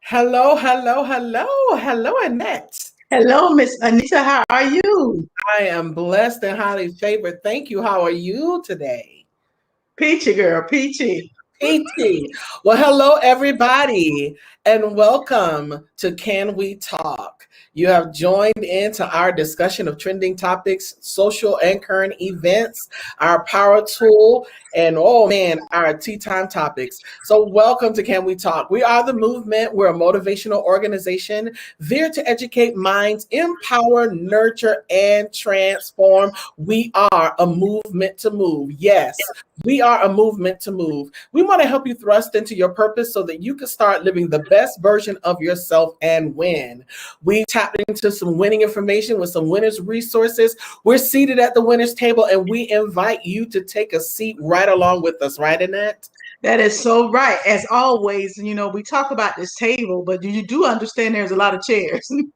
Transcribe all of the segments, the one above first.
Hello, hello, hello, hello, Annette. Hello, Miss Anita. How are you? I am blessed and highly favored. Thank you. How are you today? Peachy girl, peachy. PT. Well, hello, everybody, and welcome to Can We Talk? You have joined into our discussion of trending topics, social and current events, our power tool, and oh man, our tea time topics. So, welcome to Can We Talk? We are the movement. We're a motivational organization there to educate minds, empower, nurture, and transform. We are a movement to move. Yes, we are a movement to move. We want to help you thrust into your purpose so that you can start living the best version of yourself and win. We tapped into some winning information with some winners resources. We're seated at the winners table and we invite you to take a seat right along with us, right, Annette? That is so right. As always, we talk about this table, but you do understand there's a lot of chairs. And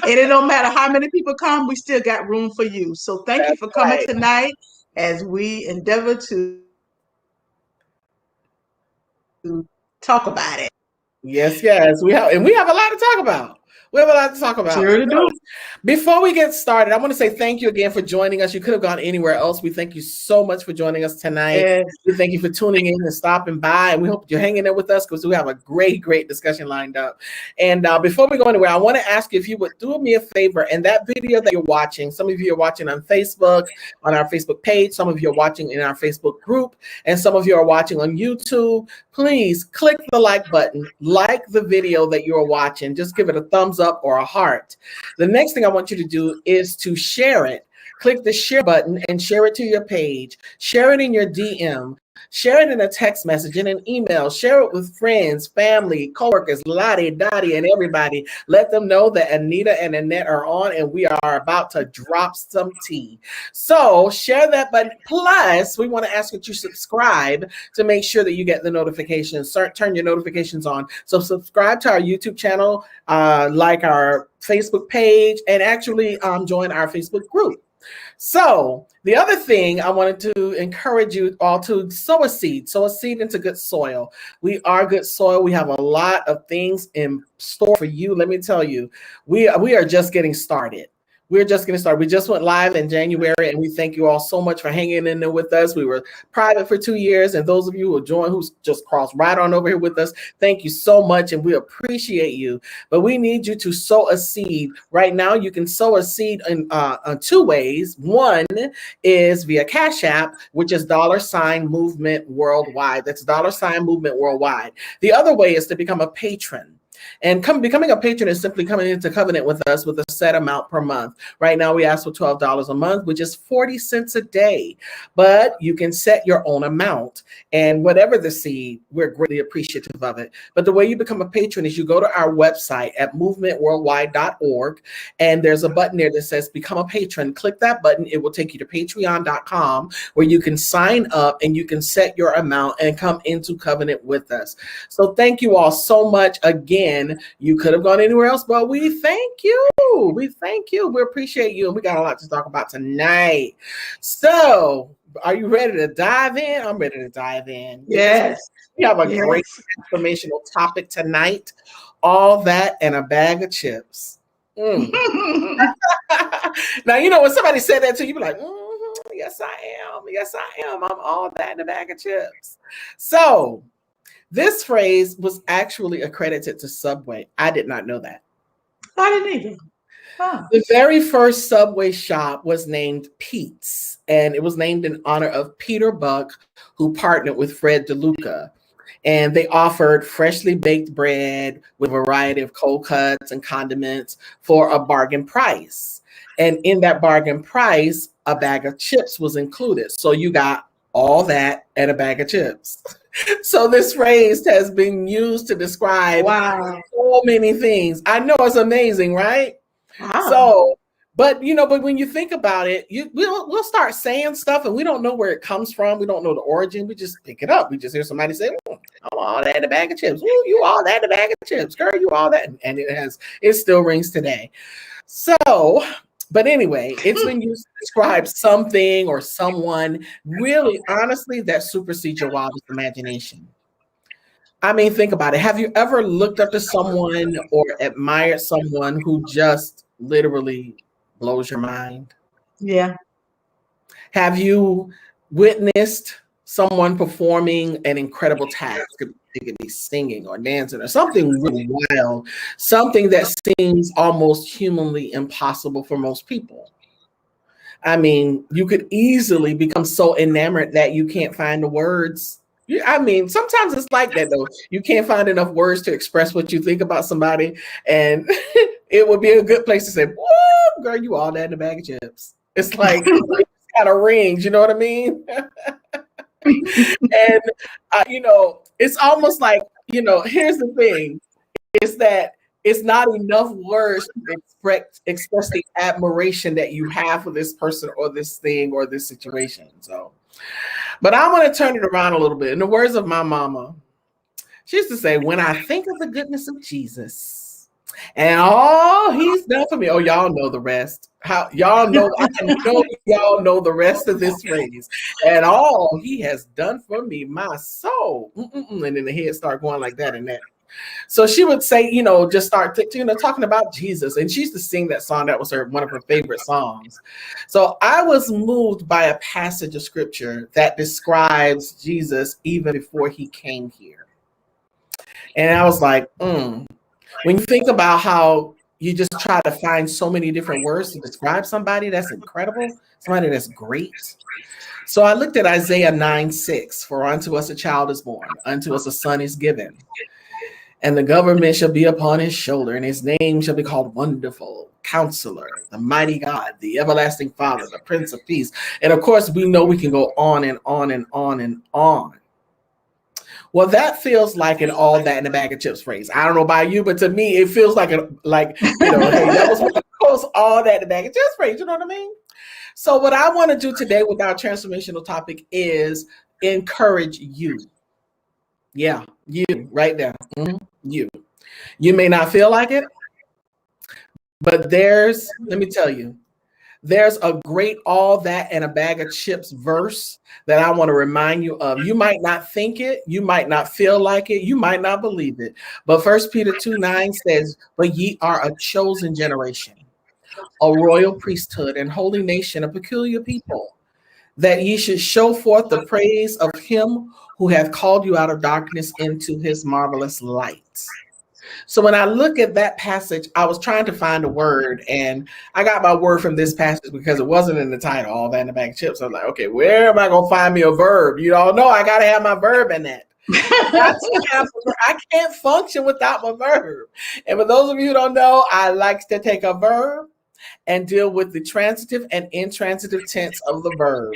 it don't matter how many people come, we still got room for you. So thank you That's for coming right. tonight as we endeavor to talk about it. Yes, yes. We have a lot to talk about. We have a lot to talk about. Sure to do. Before we get started, I want to say thank you again for joining us. You could have gone anywhere else. We thank you so much for joining us tonight. Yes. We thank you for tuning in and stopping by. And we hope you're hanging there with us because we have a great, great discussion lined up. And before we go anywhere, I want to ask you if you would do me a favor. And that video that you're watching, some of you are watching on Facebook, on our Facebook page. Some of you are watching in our Facebook group. And some of you are watching on YouTube. Please click the like button, like the video that you're watching. Just give it a thumbs up or a heart. The next thing I want you to do is to share it. Click the share button and share it to your page. Share it in your DM. Share it in a text message, in an email. Share it with friends, family, coworkers, Lottie, Dottie, and everybody. Let them know that Anita and Annette are on and we are about to drop some tea. So share that button. Plus, we want to ask that you subscribe to make sure that you get the notifications. Turn your notifications on. So subscribe to our YouTube channel, like our Facebook page, and actually join our Facebook group. So the other thing I wanted to encourage you all to sow a seed into good soil. We are good soil. We have a lot of things in store for you. Let me tell you, we are just getting started. We're just getting started. We just went live in January, and we thank you all so much for hanging in there with us. We were private for 2 years, and those of you who joined, who's just crossed right on over here with us, thank you so much, and we appreciate you. But we need you to sow a seed. Right now, you can sow a seed in two ways. One is via Cash App, which is $Movement Worldwide. That's $Movement Worldwide. The other way is to become a patron. And becoming a patron is simply coming into covenant with us with a set amount per month. Right now, we ask for $12 a month, which is 40 cents a day. But you can set your own amount. And whatever the seed, we're greatly appreciative of it. But the way you become a patron is you go to our website at movementworldwide.org. And there's a button there that says Become a Patron. Click that button. It will take you to patreon.com where you can sign up and you can set your amount and come into covenant with us. So thank you all so much again. You could have gone anywhere else, but we thank you. We thank you. We appreciate you. And we got a lot to talk about tonight. So are you ready to dive in? I'm ready to dive in. Yes. We have a great transformational topic tonight. All that and a bag of chips. Now, when somebody said that to you, be like, yes, I am. Yes, I am. I'm all that and a bag of chips. So this phrase was actually accredited to Subway. I did not know that. I didn't either. Huh. The very first Subway shop was named Pete's, and it was named in honor of Peter Buck, who partnered with Fred DeLuca. And they offered freshly baked bread with a variety of cold cuts and condiments for a bargain price. And in that bargain price, a bag of chips was included. So you got all that and a bag of chips. So this phrase has been used to describe so many things. I know it's amazing, right? Wow. So, but when you think about it, we'll start saying stuff and we don't know where it comes from. We don't know the origin. We just pick it up. We just hear somebody say, I'm all that in a bag of chips. Ooh, you all that in a bag of chips. Girl, you all that. And it still rings today. So, but anyway, it's when you describe something or someone really honestly that supersedes your wildest imagination. I mean, think about it. Have you ever looked up to someone or admired someone who just literally blows your mind? Yeah. Have you witnessed someone performing an incredible task? It could be singing or dancing or something really wild, something that seems almost humanly impossible for most people. I mean, you could easily become so enamored that you can't find the words. I mean, sometimes it's like that though. You can't find enough words to express what you think about somebody, and it would be a good place to say, "Whoa, girl, you all that in a bag of chips." It's like it kind of rings, you know what I mean? And it's almost like here's the thing: is that it's not enough words to express the admiration that you have for this person or this thing or this situation. So, but I want to turn it around a little bit. In the words of my mama, she used to say, "When I think of the goodness of Jesus and all he's done for me," oh, y'all know the rest. How y'all know? I know y'all know the rest of this phrase. And all he has done for me, my soul. And then the head start going like that and that. So she would say, just start, talking about Jesus. And she used to sing that song. That was one of her favorite songs. So I was moved by a passage of scripture that describes Jesus even before he came here. And I was like, when you think about how you just try to find so many different words to describe somebody that's incredible, somebody that's great. So I looked at Isaiah 9:6, for unto us a child is born, unto us a son is given. And the government shall be upon his shoulder, and his name shall be called Wonderful, Counselor, the Mighty God, the Everlasting Father, the Prince of Peace. And of course, we know we can go on and on and on and on. Well, that feels like an all that in a bag of chips phrase. I don't know about you, but to me, it feels like hey, that was one of those all that in a bag of chips phrase. You know what I mean? So what I want to do today with our transformational topic is encourage you. Yeah, you right there. You. You may not feel like it, but let me tell you, there's a great all that and a bag of chips verse that I want to remind you of. You might not think it, you might not feel like it, you might not believe it. But 1 Peter 2:9 says, "But ye are a chosen generation, a royal priesthood, and holy nation, a peculiar people, that ye should show forth the praise of him who hath called you out of darkness into his marvelous light." So when I look at that passage, I was trying to find a word, and I got my word from this passage because it wasn't in the title, all that in the bag of chips. I was like, okay, where am I going to find me a verb? You all know I got to have my verb in that. I can't function without my verb. And for those of you who don't know, I like to take a verb and deal with the transitive and intransitive tense of the verb.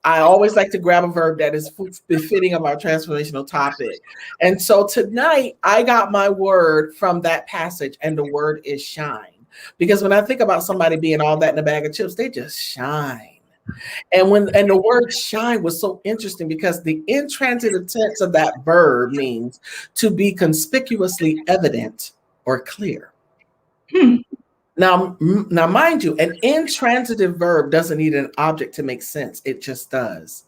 I always like to grab a verb that is befitting of our transformational topic. And so tonight I got my word from that passage, and the word is shine. Because when I think about somebody being all that in a bag of chips, they just shine. And the word shine was so interesting because the intransitive tense of that verb means to be conspicuously evident or clear. Now, mind you, an intransitive verb doesn't need an object to make sense. It just does.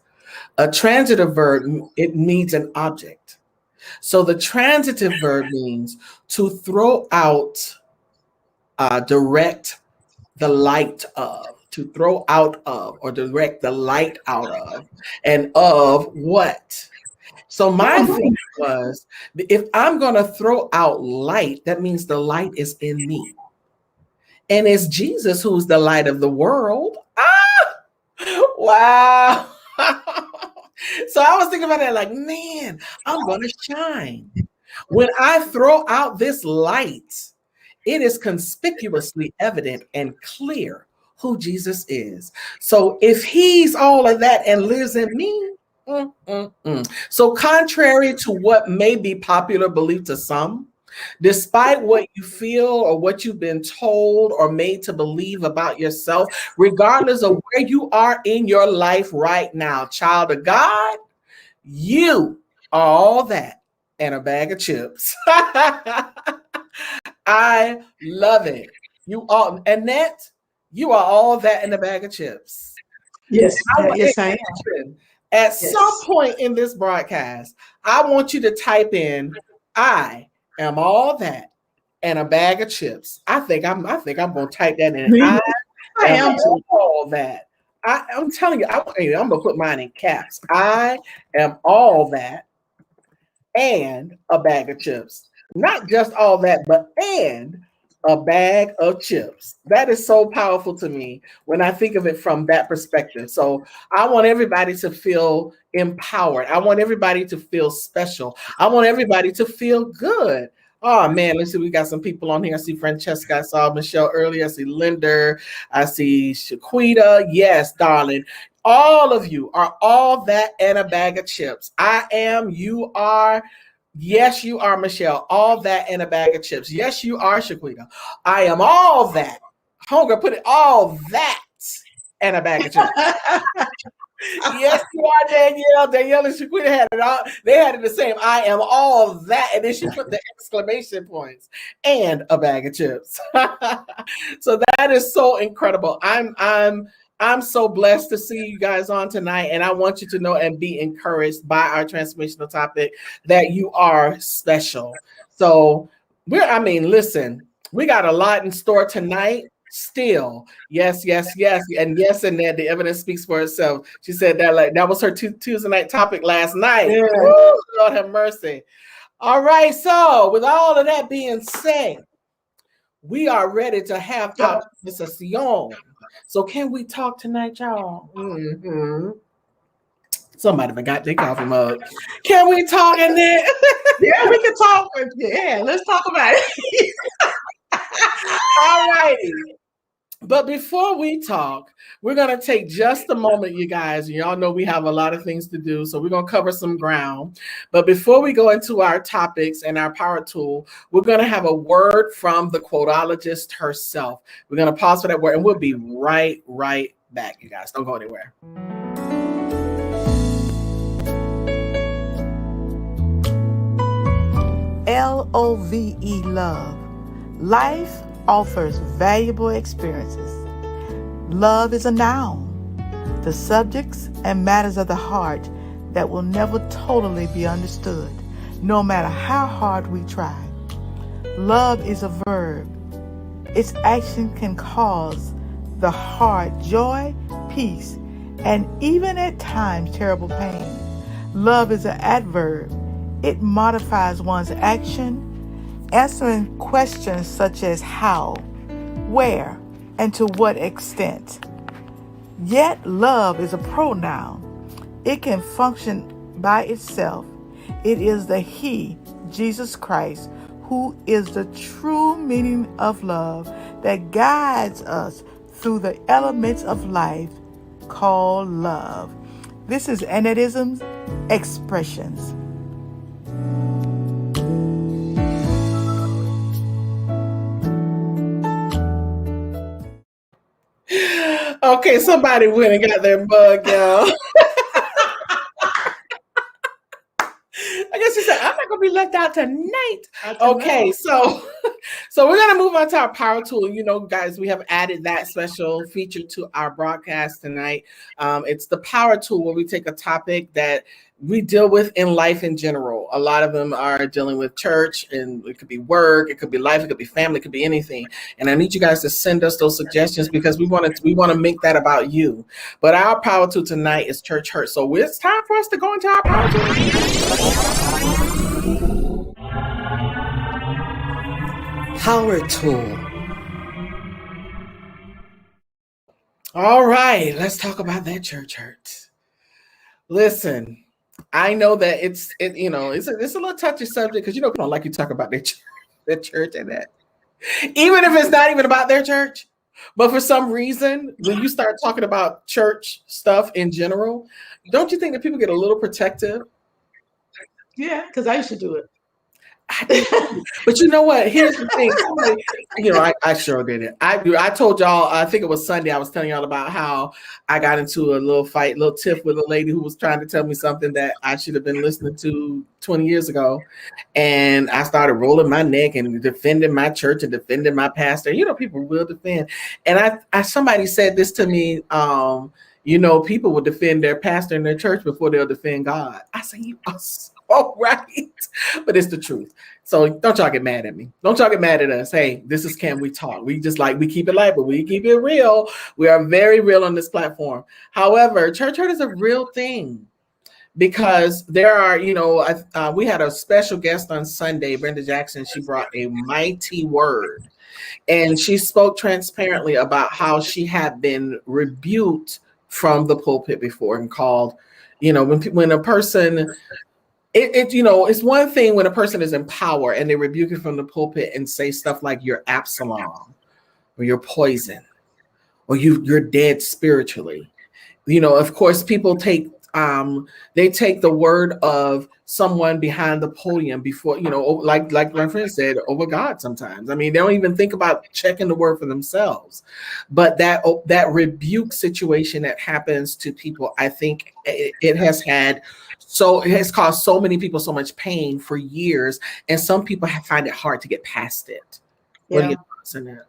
A transitive verb, it needs an object. So the transitive verb means to throw out, direct the light of, to throw out of, or direct the light out of, and of what? So my thing was, if I'm going to throw out light, that means the light is in me. And it's Jesus who's the light of the world. Wow. So I was thinking about that like, man, I'm going to shine. When I throw out this light, it is conspicuously evident and clear who Jesus is. So if he's all of that and lives in me, so contrary to what may be popular belief to some, despite what you feel or what you've been told or made to believe about yourself, regardless of where you are in your life right now, child of God, you are all that and a bag of chips. I love it. You all, Annette, you are all that in a bag of chips. Yes, yes, I am. At Yes. some point in this broadcast, I want you to type in, I am all that and a bag of chips. I think I'm gonna type that in. Me? I I am am too. all that. I'm telling you, I'm gonna put mine in caps. I am all that and a bag of chips. Not just all that, but and a bag of chips. That is so powerful to me when I think of it from that perspective. So I want everybody to feel empowered. I want everybody to feel special. I want everybody to feel good. Oh man, let's see. We got some people on here. I see Francesca. I saw Michelle earlier. I see Linda. I see Shaquita. Yes, darling. All of you are all that and a bag of chips. I am, you are. Yes, you are, Michelle. All that and a bag of chips. Yes, you are, Shaquita. I am all that. Hunger, put it all that and a bag of chips. Yes, you are, Danielle. Danielle and Shaquita had it all. They had it the same. I am all that. And then she put the exclamation points and a bag of chips. So that is so incredible. I'm so blessed to see you guys on tonight. And I want you to know and be encouraged by our transformational topic that you are special. So listen, we got a lot in store tonight. Still, yes, yes, yes, and yes, and that the evidence speaks for itself. She said that was her Tuesday night topic last night. Yeah. Woo, Lord have mercy. All right, so with all of that being said, we are ready to have conversation. So can we talk tonight, y'all? Mm-hmm. Somebody forgot their coffee mug. Can we talk in there? Yeah, we can talk. Yeah, let's talk about it. All righty. But before we talk, we're going to take just a moment, you guys. Y'all know we have a lot of things to do, so we're going to cover some ground. But before we go into our topics and our power tool, we're going to have a word from the quotologist herself. We're going to pause for that word, and we'll be right back, you guys. Don't go anywhere. LOVE, love. Life offers valuable experiences. Love is a noun, the subjects and matters of the heart that will never totally be understood, no matter how hard we try. Love is a verb. Its action can cause the heart joy, peace, and even at times terrible pain. Love is an adverb. It modifies one's action, answering questions such as how, where, and to what extent. Yet love is a pronoun. It can function by itself. It is the He, Jesus Christ, who is the true meaning of love that guides us through the elements of life called love. This is Annetteism's Expressions. Okay, somebody went and got their mug, y'all. I guess she said, I'm not going to be left out tonight. Okay, so we're going to move on to our power tool. You know, guys, we have added that special feature to our broadcast tonight. It's the power tool where we take a topic that we deal with in life in general. A lot of them are dealing with church, and it could be work, it could be life, it could be family, it could be anything. And I need you guys to send us those suggestions because we want to make that about you. But our power tool tonight is church hurt. So it's time for us to go into our power tool. Power tool. All right, let's talk about that church hurt. Listen, I know that it's a little touchy subject because people don't like you talk about their church and that, even if it's not even about their church. But for some reason, when you start talking about church stuff in general, don't you think that people get a little protective? Yeah, because I used to do it. But you know what? Here's the thing. I sure did it. I told y'all, I think it was Sunday, I was telling y'all about how I got into a little tiff with a lady who was trying to tell me something that I should have been listening to 20 years ago. And I started rolling my neck and defending my church and defending my pastor. People will defend. And somebody said this to me You know, people will defend their pastor in their church before they'll defend God. I say, you are so right. But it's the truth. So don't y'all get mad at me. Don't y'all get mad at us. Hey, this is Can We Talk? We just we keep it light, but we keep it real. We are very real on this platform. However, church hurt is a real thing. Because there are, you know, we had a special guest on Sunday, Brenda Jackson. She brought a mighty word, and she spoke transparently about how she had been rebuked from the pulpit before and called, you know, when a person, you know, it's one thing when a person is in power and they rebuke you from the pulpit and say stuff like you're Absalom or you're poison or you're dead spiritually. You know, of course, people take the word of someone behind the podium before, you know, like my friend said, over God sometimes. I mean, they don't even think about checking the word for themselves. But that rebuke situation that happens to people, I think it has caused so many people so much pain for years, and some people find it hard to get past it. Yeah. What are your thoughts on that?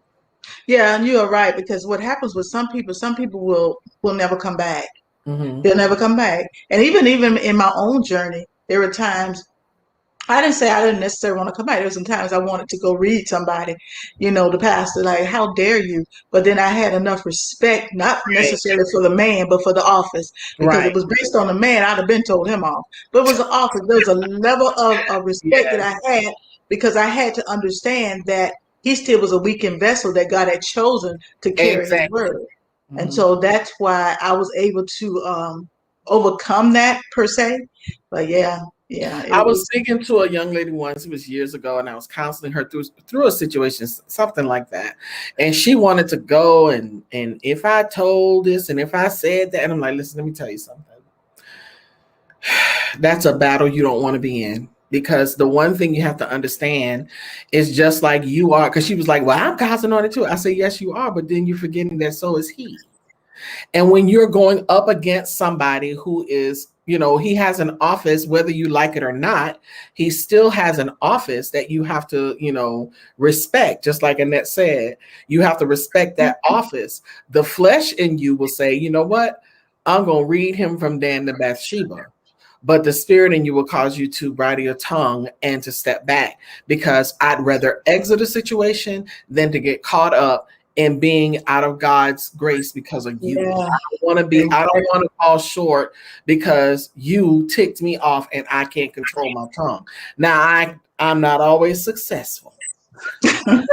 Yeah, and you are right, because what happens with some people will never come back. Mm-hmm. They'll never come back. And even in my own journey, there were times I didn't necessarily want to come back. There were some times I wanted to go read somebody, you know, the pastor, like, how dare you? But then I had enough respect, not necessarily for the man, but for the office, because it was based on the man. I'd have been told him off. But it was the office. There was a level of respect that I had, because I had to understand that he still was a weakened vessel that God had chosen to carry his word. Mm-hmm. And so that's why I was able to overcome that per se. But yeah. I was speaking to a young lady once, it was years ago, and I was counseling her through a situation, something like that. And she wanted to go and if I told this and if I said that, and I'm like, listen, let me tell you something. That's a battle you don't want to be in. Because the one thing you have to understand is just like you are, because she was like, well, I'm counseling on it too. I say, yes, you are, but then you're forgetting that so is he. And when you're going up against somebody who is, you know, he has an office, whether you like it or not, he still has an office that you have to, you know, respect. Just like Annette said, you have to respect that office. The flesh in you will say, you know what, I'm going to read him from Dan to Bathsheba. But the spirit in you will cause you to bridle your tongue and to step back, because I'd rather exit a situation than to get caught up in being out of God's grace because of you. Yeah. I don't want to fall short because you ticked me off and I can't control my tongue. Now I'm not always successful. Let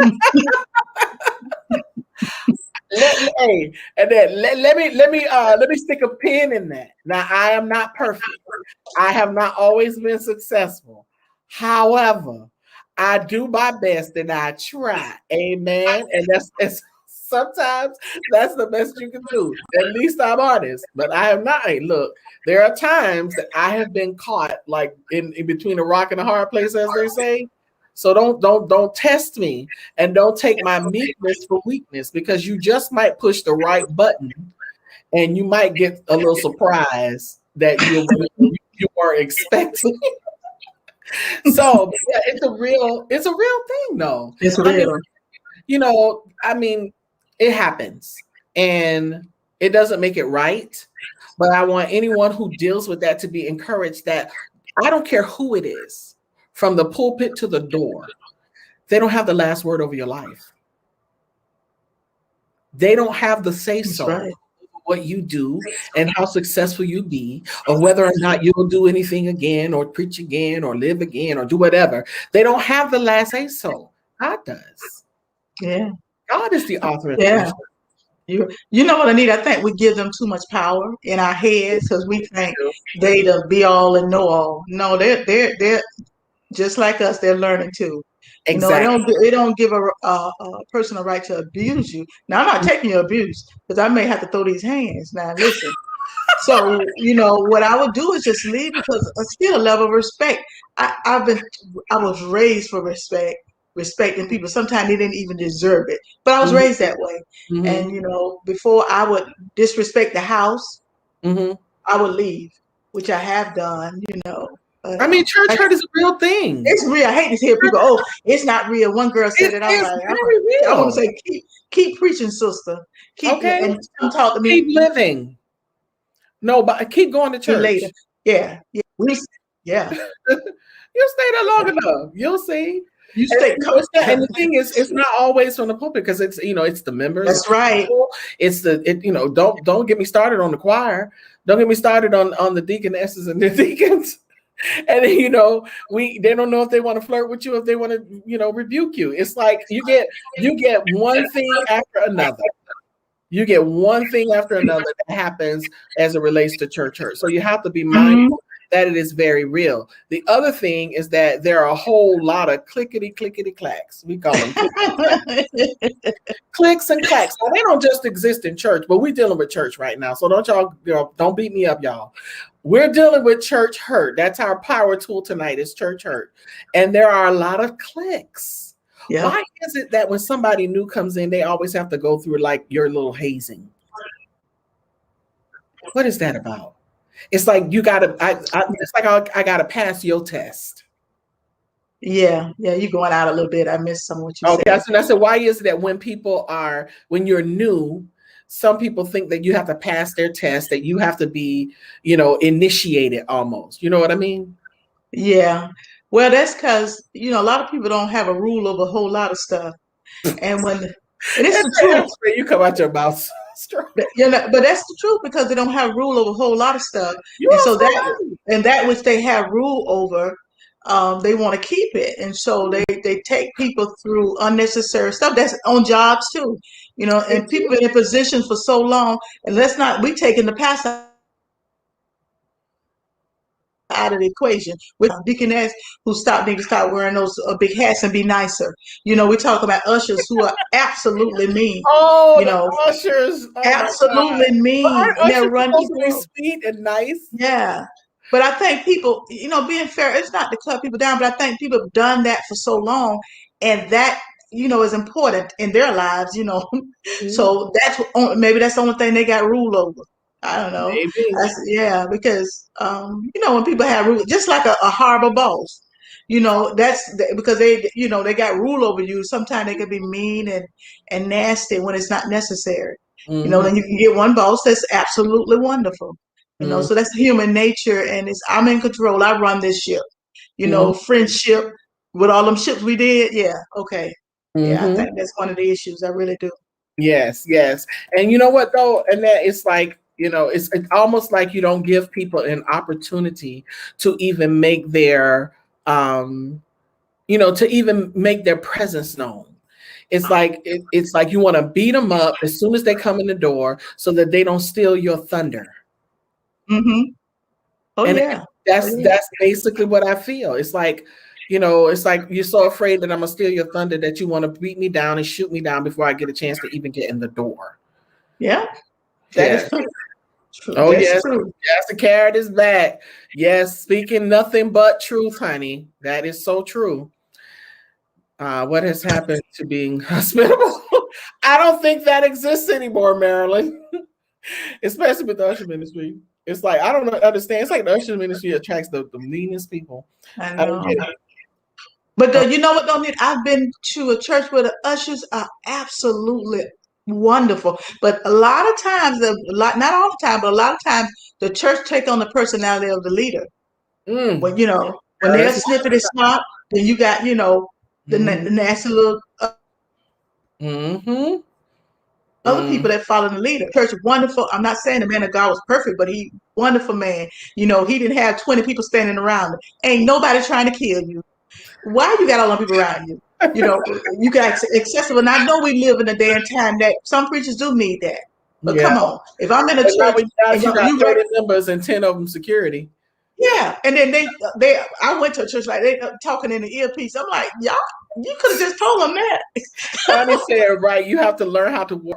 me stick a pin in that. Now, I am not perfect. I have not always been successful. However, I do my best and I try. Amen. And that's sometimes that's the best you can do. At least I'm honest. But I am not. Hey, look, there are times that I have been caught like in between a rock and a hard place, as they say. So don't test me, and don't take my meekness for weakness, because you just might push the right button and you might get a little surprise that you weren't expecting. So yeah, it's a real thing though. It's real. I mean, it happens and it doesn't make it right. But I want anyone who deals with that to be encouraged that I don't care who it is, from the pulpit to the door, they don't have the last word over your life. They don't have the say-so right. What you do and how successful you be, or whether or not you'll do anything again or preach again or live again or do whatever. They don't have the last say-so. God does. Yeah. God is the author of the You know what, Anita? I think we give them too much power in our heads because we think they the be all and know all. No, they're just like us. They're learning too. Exactly. You know, they don't give a person a right to abuse you. Now, I'm not taking your abuse because I may have to throw these hands. Now, listen. So, what I would do is just leave, because I still a level of respect. I was raised for respecting people. Sometimes they didn't even deserve it, but I was raised that way. Mm-hmm. And before I would disrespect the house, mm-hmm. I would leave, which I have done. I mean, church hurt is a real thing. It's real. I hate to hear people, oh, it's not real. One girl said it. I'm like, very real. I want to say, keep preaching, sister. And talk to me. Keep living. No, but keep going to church. Later. Yeah. Yeah. Yeah. You'll stay there long enough. You'll see. You And, stay. and the thing is, it's not always from the pulpit because it's it's the members. That's right. It's don't get me started on the choir. Don't get me started on the deaconesses and the deacons. And then, they don't know if they want to flirt with you, if they want to, rebuke you. It's like you get one thing after another. You get one thing after another that happens as it relates to church hurt. So you have to be mindful that it is very real. The other thing is that there are a whole lot of clickety clacks. We call them clicks and clacks. Now, they don't just exist in church, but we're dealing with church right now. So don't beat me up, y'all. We're dealing with church hurt. That's our power tool tonight, is church hurt. And there are a lot of clicks. Yeah. Why is it that when somebody new comes in, they always have to go through like your little hazing? What is that about? It's like you gotta. It's like I gotta pass your test. Yeah, you're going out a little bit. I missed some of what you said. Okay, so I said, why is it that when you're new, some people think that you have to pass their test, that you have to be, initiated almost. You know what I mean? Yeah. Well, that's because, a lot of people don't have a rule over a whole lot of stuff. And it's the truth. You come out your mouth. But that's the truth, because they don't have rule over a whole lot of stuff. And so that which they have rule over, they want to keep it. And so they take people through unnecessary stuff. That's on jobs too, and people in positions for so long. And we taking the past out of the equation with deaconess who need to start wearing those big hats and be nicer. We talk about ushers who are absolutely mean. Ushers, absolutely mean. And they're supposed to be sweet and nice. Yeah. But I think people, being fair, it's not to cut people down, but I think people have done that for so long, and that, is important in their lives, Mm-hmm. So maybe that's the only thing they got rule over. I don't know. Maybe. Because, when people have rule, just like a horrible boss, that's because they got rule over you. Sometimes they can be mean and nasty when it's not necessary. Mm-hmm. Then you can get one boss that's absolutely wonderful. So that's human nature, and I'm in control. I run this ship. Friendship with all them ships we did. Yeah. Okay. Mm-hmm. Yeah, I think that's one of the issues. I really do. Yes. And you know what though? And that it's like, it's almost like you don't give people an opportunity to even make their, to even make their presence known. It's like you want to beat them up as soon as they come in the door so that they don't steal your thunder. Mm-hmm. That's basically what I feel. It's like, it's like you're so afraid that I'm gonna steal your thunder that you want to beat me down and shoot me down before I get a chance to even get in the door. Yeah. That is true. Oh, yes. Yes, the carrot is back. Yes, speaking nothing but truth, honey. That is so true. What has happened to being hospitable? I don't think that exists anymore, Marilyn. Especially with the usher ministry. It's like, I don't understand. It's like the usher ministry attracts the meanest people. I don't get it. But you know what, though? I've been to a church where the ushers are absolutely wonderful. But a lot of times, not all the time, but a lot of times, the church take on the personality of the leader. When when they're snippety snot, then you got the nasty little other people that follow the leader. Church wonderful. I'm not saying the man of God was perfect, but he wonderful man. He didn't have 20 people standing around him. Ain't nobody trying to kill you. Why you got all them people around you? You got excessive. And I know we live in a day and time that some preachers do need that. But come on, if I'm in a church, you got 30 members and 10 of them security. Yeah, and then I went to a church like they talking in the earpiece. I'm like, y'all, you could have just told them that. Connie said, right, you have to learn how to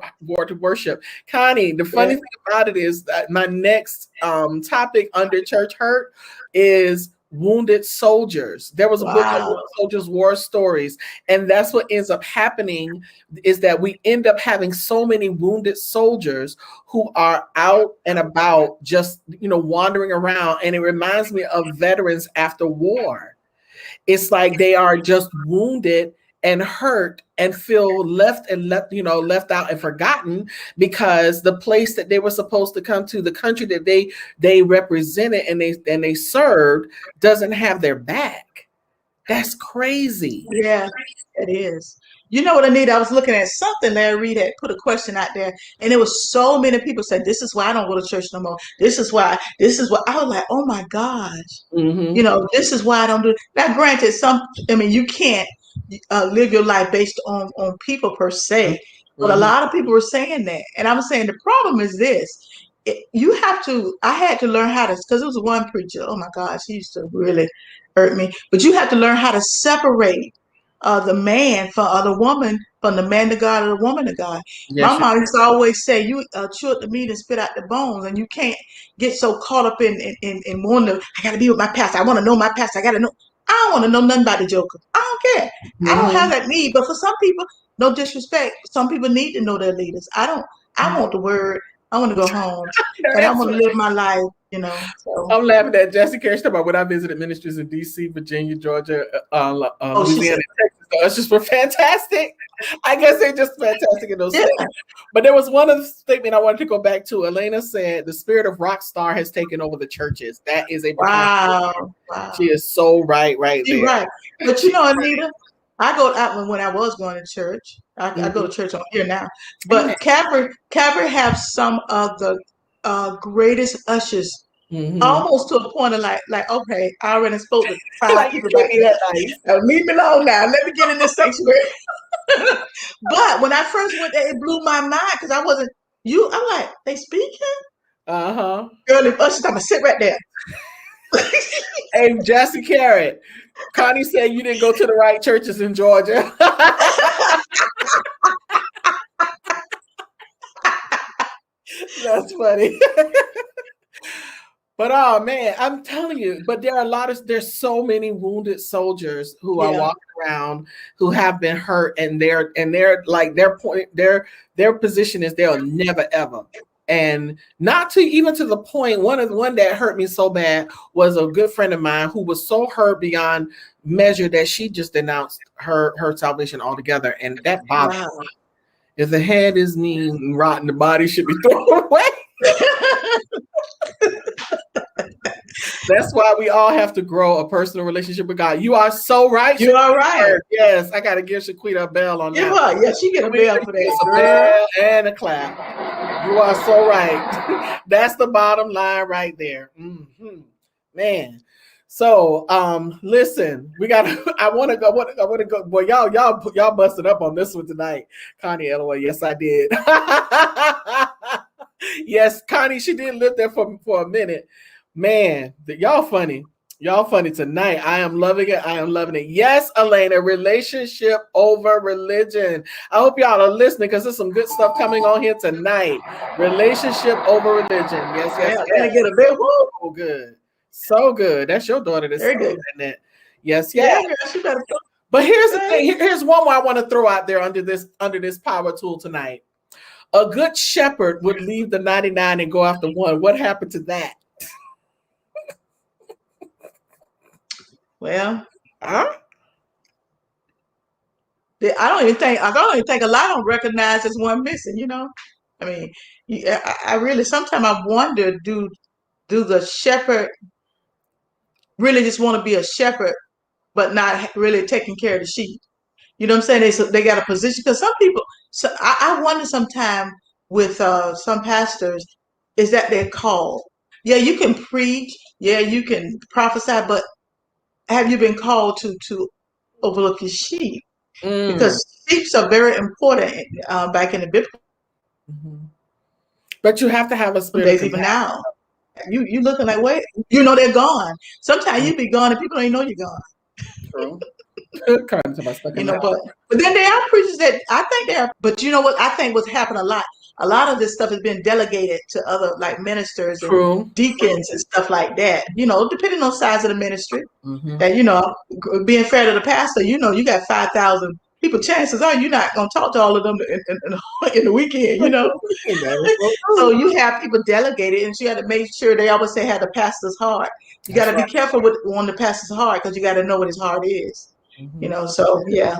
worship. Connie, the funny thing about it is that my next topic under church hurt is wounded soldiers. There was a book on wounded soldiers' war stories, and that's what ends up happening is that we end up having so many wounded soldiers who are out and about, just wandering around. And it reminds me of veterans after war. It's like they are just wounded and hurt and feel left out and forgotten because the place that they were supposed to come to, the country that they represented and they served, doesn't have their back. That's crazy. Yeah, it is. You know what, Anita? I was looking at something Larry Reed had put a question out there, and there was so many people said, "This is why I don't go to church no more. This is why." I was like, "Oh my gosh." Mm-hmm. This is why I don't do it. Now, granted, you can't live your life based on people per se, but a lot of people were saying that. And I'm saying the problem is this. I had to learn how to, because it was one preacher, oh my gosh, he used to really hurt me. But you have to learn how to separate the man from the woman, from the man to God or the woman to God. Yes, My mom used to always say, you chew up the meat and spit out the bones, and you can't get so caught up in wanting to, I got to be with my pastor. I want to know my pastor. I got to know. I don't want to know nothing about the joker. I don't care. I don't have that need. But for some people, no disrespect, some people need to know their leaders. I want the word. I want to go home. And I want to live my life, So. I'm laughing at Jesse Carey about when I visited ministries in D.C., Virginia, Georgia, Louisiana, and Texas. The ushers were fantastic. I guess they're just fantastic in those states. But there was one of the statement I wanted to go back to. Elena said, the spirit of rock star has taken over the churches. That is a wow. She is so right there. Right. But Anita, I go out when I was going to church. I go to church on here now. But Capri have some of the greatest ushers, almost to a point of like, okay, I already spoke to 5 people back there. Leave me alone now. Let me get in this sanctuary. But when I first went there, it blew my mind because I wasn't. I'm like, they speaking? Girl, if ushers, I'm gonna sit right there. Hey, Jesse Carey, Connie said you didn't go to the right churches in Georgia. That's funny. But oh man, I'm telling you, but there's so many wounded soldiers who are walking around who have been hurt, and they're like their position is they'll never ever. And not to the point, one that hurt me so bad was a good friend of mine who was so hurt beyond measure that she just denounced her salvation altogether. And that bothered me. If the head is mean and rotten, the body should be thrown away. That's why we all have to grow a personal relationship with God. You are so right. You are right. Yes, I got to give Shaquita a bell on that. Yeah, she get a bell for that. A bell and a clap. You are so right. That's the bottom line right there. Man. So, listen, I want to go. Boy, y'all busted up on this one tonight. Connie, LOL. Yes, I did. Yes, Connie, she did live there for a minute. Man, y'all funny. Y'all funny tonight. I am loving it. Yes, Elena, relationship over religion. I hope y'all are listening because there's some good stuff coming on here tonight. Relationship over religion. Yes. Get a bit. So good. So good. That's your daughter that's very good. Isn't it? Yes. Yeah, she better. But here's the thing. Here's one more I want to throw out there under this power tool tonight. A good shepherd would leave the 99 and go after one. What happened to that? Well, I don't even think a lot don't recognize there's one missing. I mean, I really sometimes I wonder, do the shepherd really just want to be a shepherd, but not really taking care of the sheep? You know what I'm saying? They got a position because some people. So I wonder sometimes with some pastors, is that they're called? Yeah, you can preach. Yeah, you can prophesy, but have you been called to overlook your sheep? Because sheep are very important back in the Bible. But you have to have a spirit. Days even now, you looking like, wait, they're gone. Sometimes you be gone and people don't even know you're gone. True. But then there are preachers that I think they are. But you know what? I think what's happened a lot of this stuff has been delegated to other like ministers and deacons and stuff like that. Depending on size of the ministry. That being fair to the pastor, you got 5,000 people. Chances are you're not gonna talk to all of them in the weekend. So you have people delegated, and you got to make sure they always say have the pastor's heart. You got to be careful with on the pastor's heart because you got to know what his heart is. So yeah.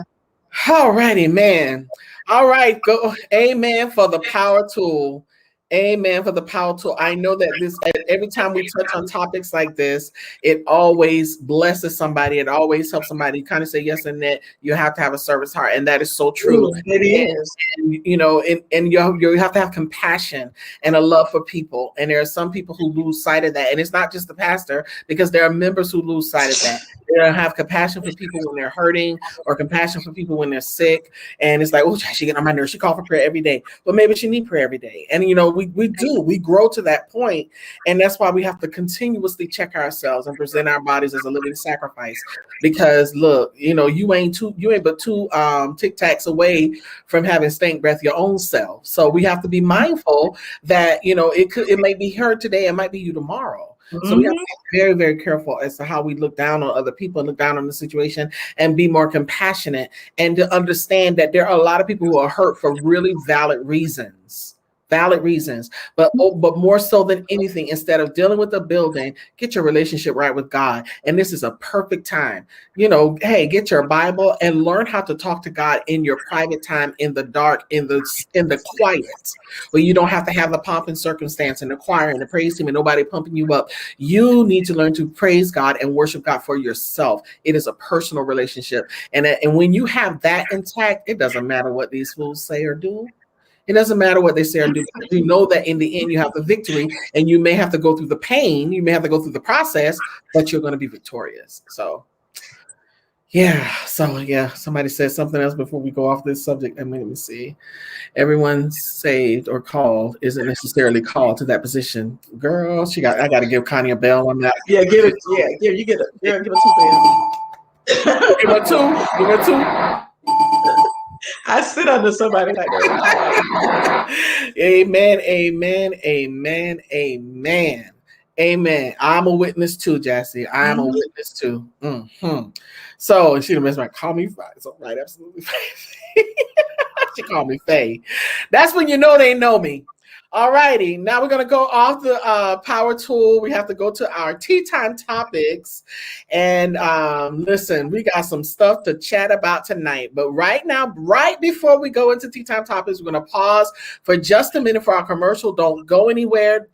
All righty, man. All right, go. Amen for the power tool. Amen for the power tool. I know that this every time we touch on topics like this, it always blesses somebody. It always helps somebody kind of say yes, and that you have to have a service heart, and that is so true. Ooh, it is. And you know, and you have to have compassion and a love for people. And there are some people who lose sight of that, and it's not just the pastor, because there are members who lose sight of that. They don't have compassion for people when they're hurting, or compassion for people when they're sick. And it's like, oh, she get on my nerves. She call for prayer every day, but maybe she need prayer every day. And you know, we grow to that point, and that's why we have to continuously check ourselves and present our bodies as a living sacrifice. Because look, you know, you ain't but two tic tacs away from having stank breath your own self. So we have to be mindful that, you know, it may be her today, it might be you tomorrow. So we have to be very, very careful as to how we look down on other people and look down on the situation, and be more compassionate, and to understand that there are a lot of people who are hurt for really valid reasons. But more so than anything, instead of dealing with the building, get your relationship right with God. And this is a perfect time. You know, hey, get your Bible and learn how to talk to God in your private time, in the dark, in the quiet, where you don't have to have the pomp and circumstance and the choir and the praise team and nobody pumping you up. You need to learn to praise God and worship God for yourself. It is a personal relationship. And when you have that intact, it doesn't matter what these fools say or do. It doesn't matter what they say or do. You know that in the end you have the victory, and you may have to go through the pain, you may have to go through the process, but you're going to be victorious. So yeah. Somebody said something else before we go off this subject. Let me see. Everyone saved or called isn't necessarily called to that position. Girl, I got to give Connie a bell on that. Yeah, give it. Yeah, you get it. Yeah, give it 2 bells. Give her two. I sit under somebody like that. Amen. I'm a witness too, Jassy. I'm a witness too. Mm-hmm. So, and she messed around, call me Faye. So, right, absolutely. She called me Faye. That's when you know they know me. All righty, now we're going to go off the power tool. We have to go to our tea time topics. And listen, we got some stuff to chat about tonight. But right now, right before we go into tea time topics, we're going to pause for just a minute for our commercial. Don't go anywhere.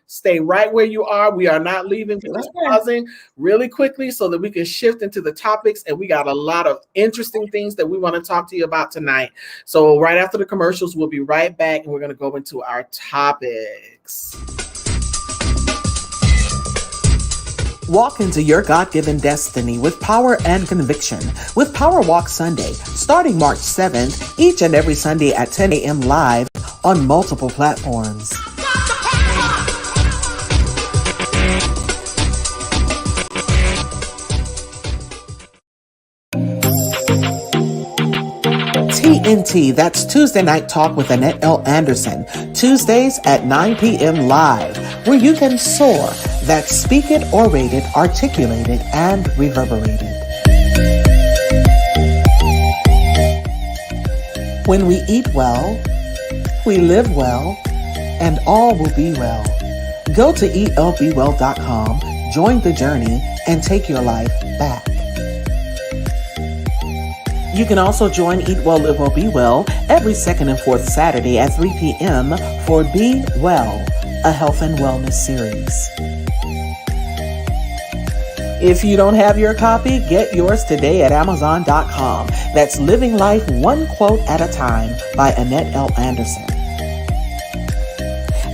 Stay right where you are. We are not leaving. We're just pausing really quickly so that we can shift into the topics. And we got a lot of interesting things that we want to talk to you about tonight. So right after the commercials, we'll be right back, and we're going to go into our topics. Walk into your God-given destiny with power and conviction with Power Walk Sunday, starting March 7th, each and every Sunday at 10 a.m. live on multiple platforms. TNT, that's Tuesday Night Talk with Annette L. Anderson, Tuesdays at 9 p.m. live, where you can soar. That's speak it, orated, articulated, and reverberated. When we eat well, we live well, and all will be well. Go to elbwell.com, join the journey, and take your life back. You can also join Eat Well, Live Well, Be Well every second and fourth Saturday at 3 p.m. for Be Well, a health and wellness series. If you don't have your copy, get yours today at Amazon.com. That's Living Life One Quote at a Time by Annette L. Anderson.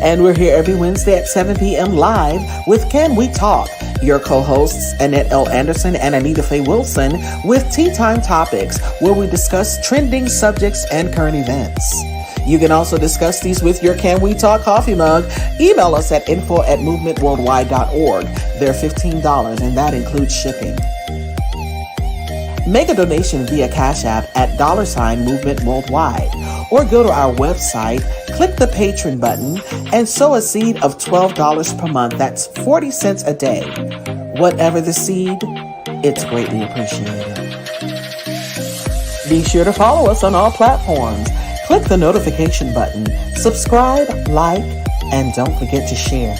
And we're here every Wednesday at 7 p.m. live with Can We Talk? Your co-hosts, Annette L. Anderson and Anita Faye Wilson, with Tea Time Topics, where we discuss trending subjects and current events. You can also discuss these with your Can We Talk coffee mug. Email us at info@movementworldwide.org. They're $15, and that includes shipping. Make a donation via Cash App at $Movement Worldwide, or go to our website, click the Patreon button, and sow a seed of $12 per month. That's 40 cents a day. Whatever the seed, it's greatly appreciated. Be sure to follow us on all platforms. Click the notification button, subscribe, like, and don't forget to share.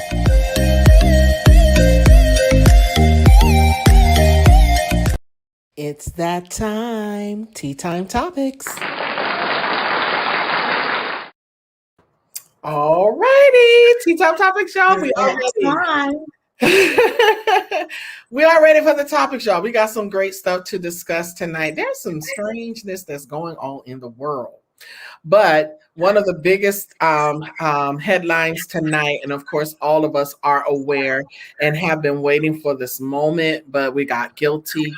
It's that time. Tea time topics. All righty. Tea time topics, y'all. We are ready. We are ready for the topics, y'all. We got some great stuff to discuss tonight. There's some strangeness that's going on in the world. But one of the biggest headlines tonight, and of course, all of us are aware and have been waiting for this moment, but we got guilty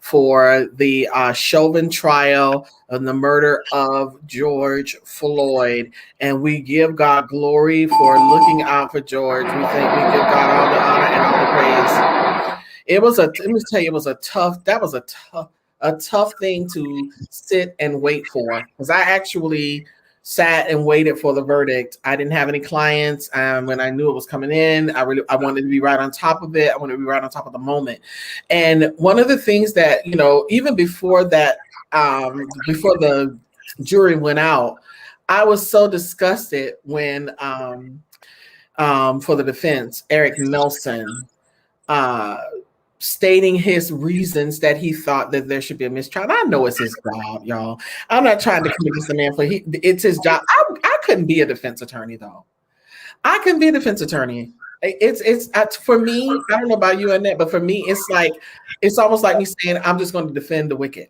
for the Chauvin trial of the murder of George Floyd. And we give God glory for looking out for George. We give God all the honor and all the praise. Let me tell you, it was a tough thing to sit and wait for, because I actually sat and waited for the verdict. I didn't have any clients when I knew it was coming in. I wanted to be right on top of it. I wanted to be right on top of the moment. And one of the things that, even before that, before the jury went out, I was so disgusted when for the defense, Eric Nelson, stating his reasons that he thought that there should be a mistrial. I know it's his job, y'all. I'm not trying to convince the man it's his job. I couldn't be a defense attorney, though. I couldn't be a defense attorney. It's for me. I don't know about you, Annette, but for me, it's almost like me saying I'm just going to defend the wicked.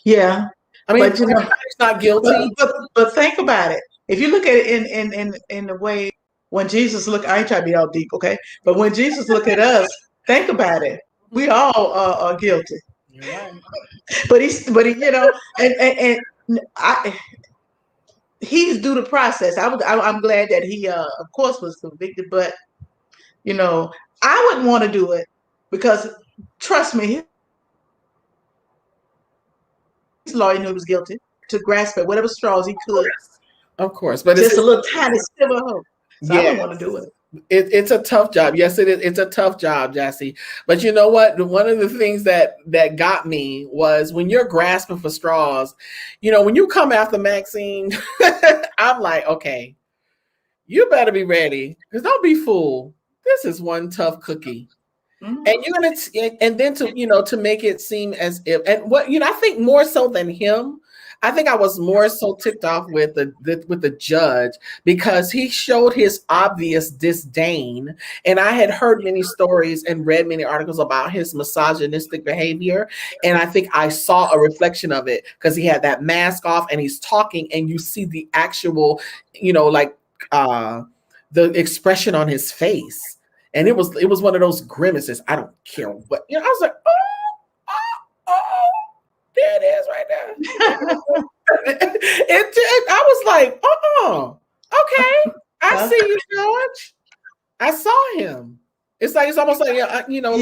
Yeah, I mean, but, it's not guilty. But think about it. If you look at it in the way when Jesus look, I ain't trying to be all deep, okay? But when Jesus look at us. Think about it. We all are guilty. You're right. But he, he's due the process. I'm glad that he, of course, was convicted. But I wouldn't want to do it because, trust me, his lawyer knew he was guilty to grasp at whatever straws he could. Of course, but just a little tiny sliver of hope. So I wouldn't want to do it. It's a tough job. Yes, it is. It's a tough job, Jassy. But you know what? One of the things that got me was when you're grasping for straws, when you come after Maxine, I'm like, okay, you better be ready, because don't be fooled. This is one tough cookie. Mm-hmm. And you're gonna, and then to make it seem as if, and what I think more so than him, I think I was more so ticked off with the judge, because he showed his obvious disdain. And I had heard many stories and read many articles about his misogynistic behavior. And I think I saw a reflection of it, because he had that mask off and he's talking and you see the actual, the expression on his face. And it was one of those grimaces. I don't care what, I was like, oh. There it is right there. I was like, okay. I see you, George. I saw him. It's almost like, like you're not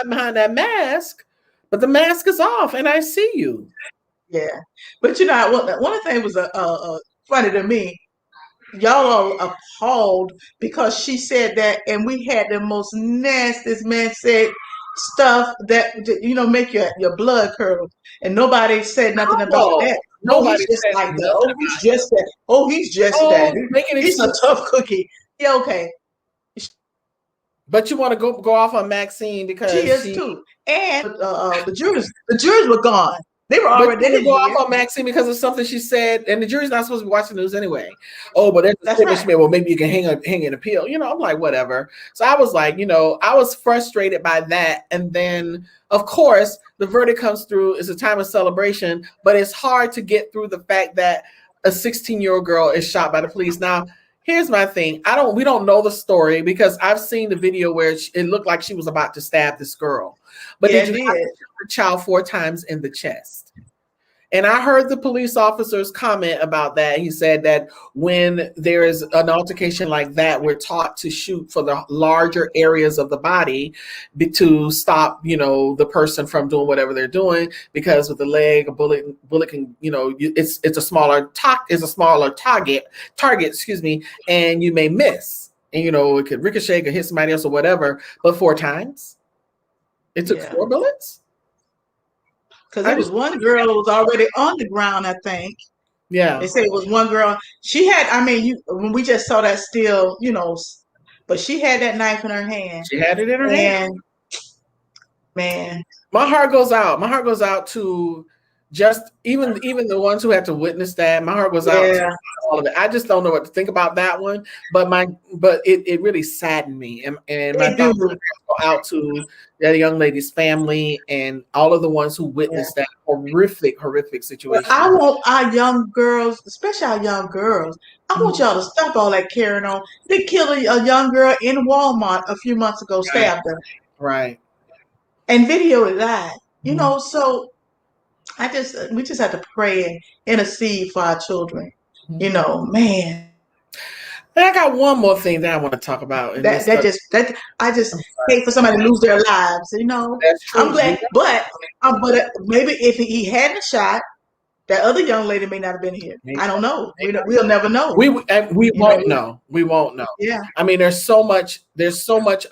behind that mask, but the mask is off and I see you. Yeah. But one of the things was funny to me. Y'all are appalled because she said that, and we had the most nastiest man said stuff that make your blood curdle, and nobody said nothing about that. Nobody just said like that. Oh, he's just that. Oh, he's just that. He's a tough cookie. Yeah, okay. But you want to go off on Maxine because she is too, and the jurors were gone. They were already go off on Maxine because of something she said, and the jury's not supposed to be watching the news anyway. Oh, but that's right. Well, maybe you can hang an appeal. I'm like, whatever. So I was like, I was frustrated by that. And then, of course, the verdict comes through. It's a time of celebration, but it's hard to get through the fact that a 16-year-old girl is shot by the police. Now, here's my thing. We don't know the story, because I've seen the video where it looked like she was about to stab this girl. But did you shoot the child 4 times in the chest? And I heard the police officer's comment about that. He said that when there is an altercation like that, we're taught to shoot for the larger areas of the body to stop, the person from doing whatever they're doing, because with the leg, a bullet can, it's a smaller target, and you may miss. And, it could ricochet, it could hit somebody else or whatever, but 4 times? It took 4 bullets? Because there was one girl who was already on the ground, I think. Yeah. They said it was one girl. She had, when we just saw that still, but she had that knife in her hand. She had it in her hand. Man. My heart goes out. My heart goes out to just even the ones who had to witness that. My heart goes out to all of it. I just don't know what to think about that one. But it really saddened me. And my thoughts go out to that young lady's family and all of the ones who witnessed that horrific situation. Well, I want our young girls, especially our young girls, I want y'all to stop all that carrying on. They killed a young girl in Walmart a few months ago, stabbed her. Right. And videoed it live. You know, so we just have to pray and intercede for our children. You know, man. And I got one more thing that I want to talk about. I just hate for somebody to lose their lives. You know, I'm glad, but maybe if he hadn't shot, that other young lady may not have been here. I don't know. We'll never know. We won't know. We won't know. Yeah. I mean, there's so much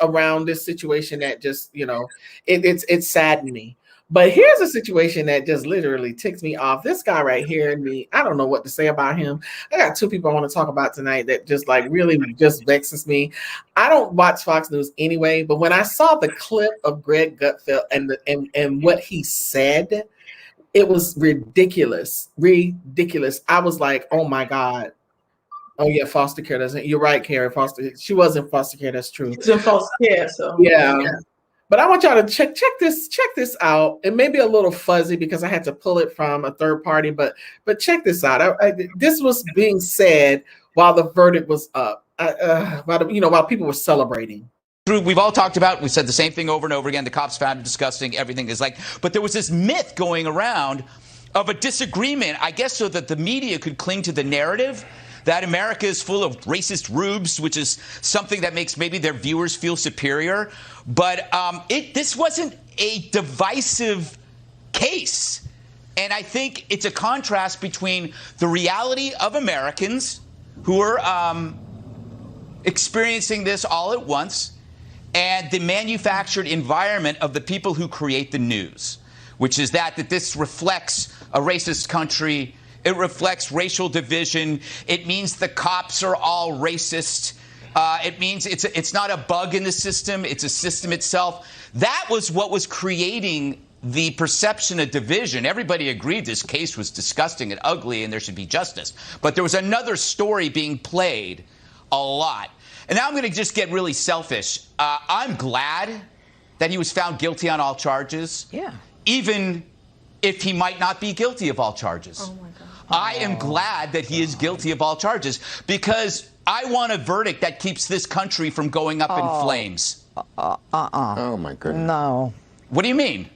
around this situation that just, it's saddened me. But here's a situation that just literally ticks me off. This guy right here, I don't know what to say about him. I got two people I want to talk about tonight that just really just vexes me. I don't watch Fox News anyway, but when I saw the clip of Greg Gutfeld and what he said, it was ridiculous. I was like, oh my God. Oh yeah, foster care doesn't. You're right, Carrie. She was in foster care. That's true. She's in foster care, so yeah. But I want y'all to check this out. It may be a little fuzzy because I had to pull it from a third party, but check this out. This was being said while the verdict was up, while people were celebrating. We've all talked about, we said the same thing over and over again. The cops found it disgusting. Everything is but there was this myth going around of a disagreement, I guess, so that the media could cling to the narrative that America is full of racist rubes, which is something that makes maybe their viewers feel superior. But this wasn't a divisive case. And I think it's a contrast between the reality of Americans who are experiencing this all at once and the manufactured environment of the people who create the news, which is that this reflects a racist country. It reflects racial division. It means the cops are all racist. It means it's not a bug in the system. It's a system itself. That was what was creating the perception of division. Everybody agreed this case was disgusting and ugly and there should be justice. But there was another story being played a lot. And now I'm going to just get really selfish. I'm glad that he was found guilty on all charges. Yeah. Even if he might not be guilty of all charges. Oh my God. I am glad that he is guilty of all charges because I want a verdict that keeps this country from going up in flames. Oh my goodness. No. What do you mean?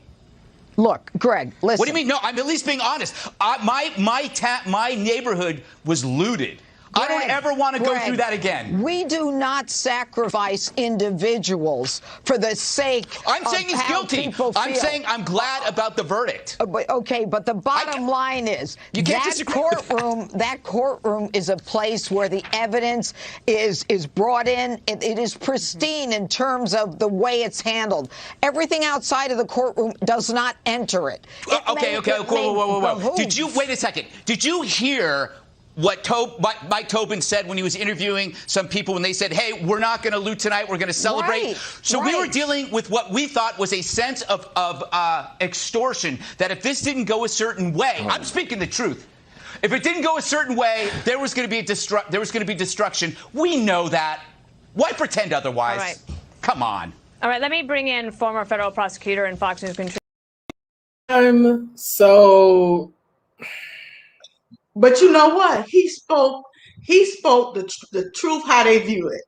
Look, Greg, listen. What do you mean? No, I'm at least being honest. My neighborhood was looted. Greg, I don't ever want to go through that again. We do not sacrifice individuals for the sake I'm saying he's guilty. I'm saying I'm glad about the verdict. Okay, but the bottom line is that courtroom is a place where the evidence is brought in. It is pristine in terms of the way it's handled. Everything outside of the courtroom does not enter it. Okay. Whoa. Did you wait a second? Did you hear what Mike Tobin said when he was interviewing some people when they said, hey, we're not going to loot tonight, we're going to celebrate? We were dealing with what we thought was a sense of extortion, that if this didn't go a certain way, I'm speaking the truth. If it didn't go a certain way, there was going to be destruction. We know that. Why pretend otherwise? All right. Come on. All right, let me bring in former federal prosecutor and Fox News contributor. But you know what? He spoke the truth how they view it.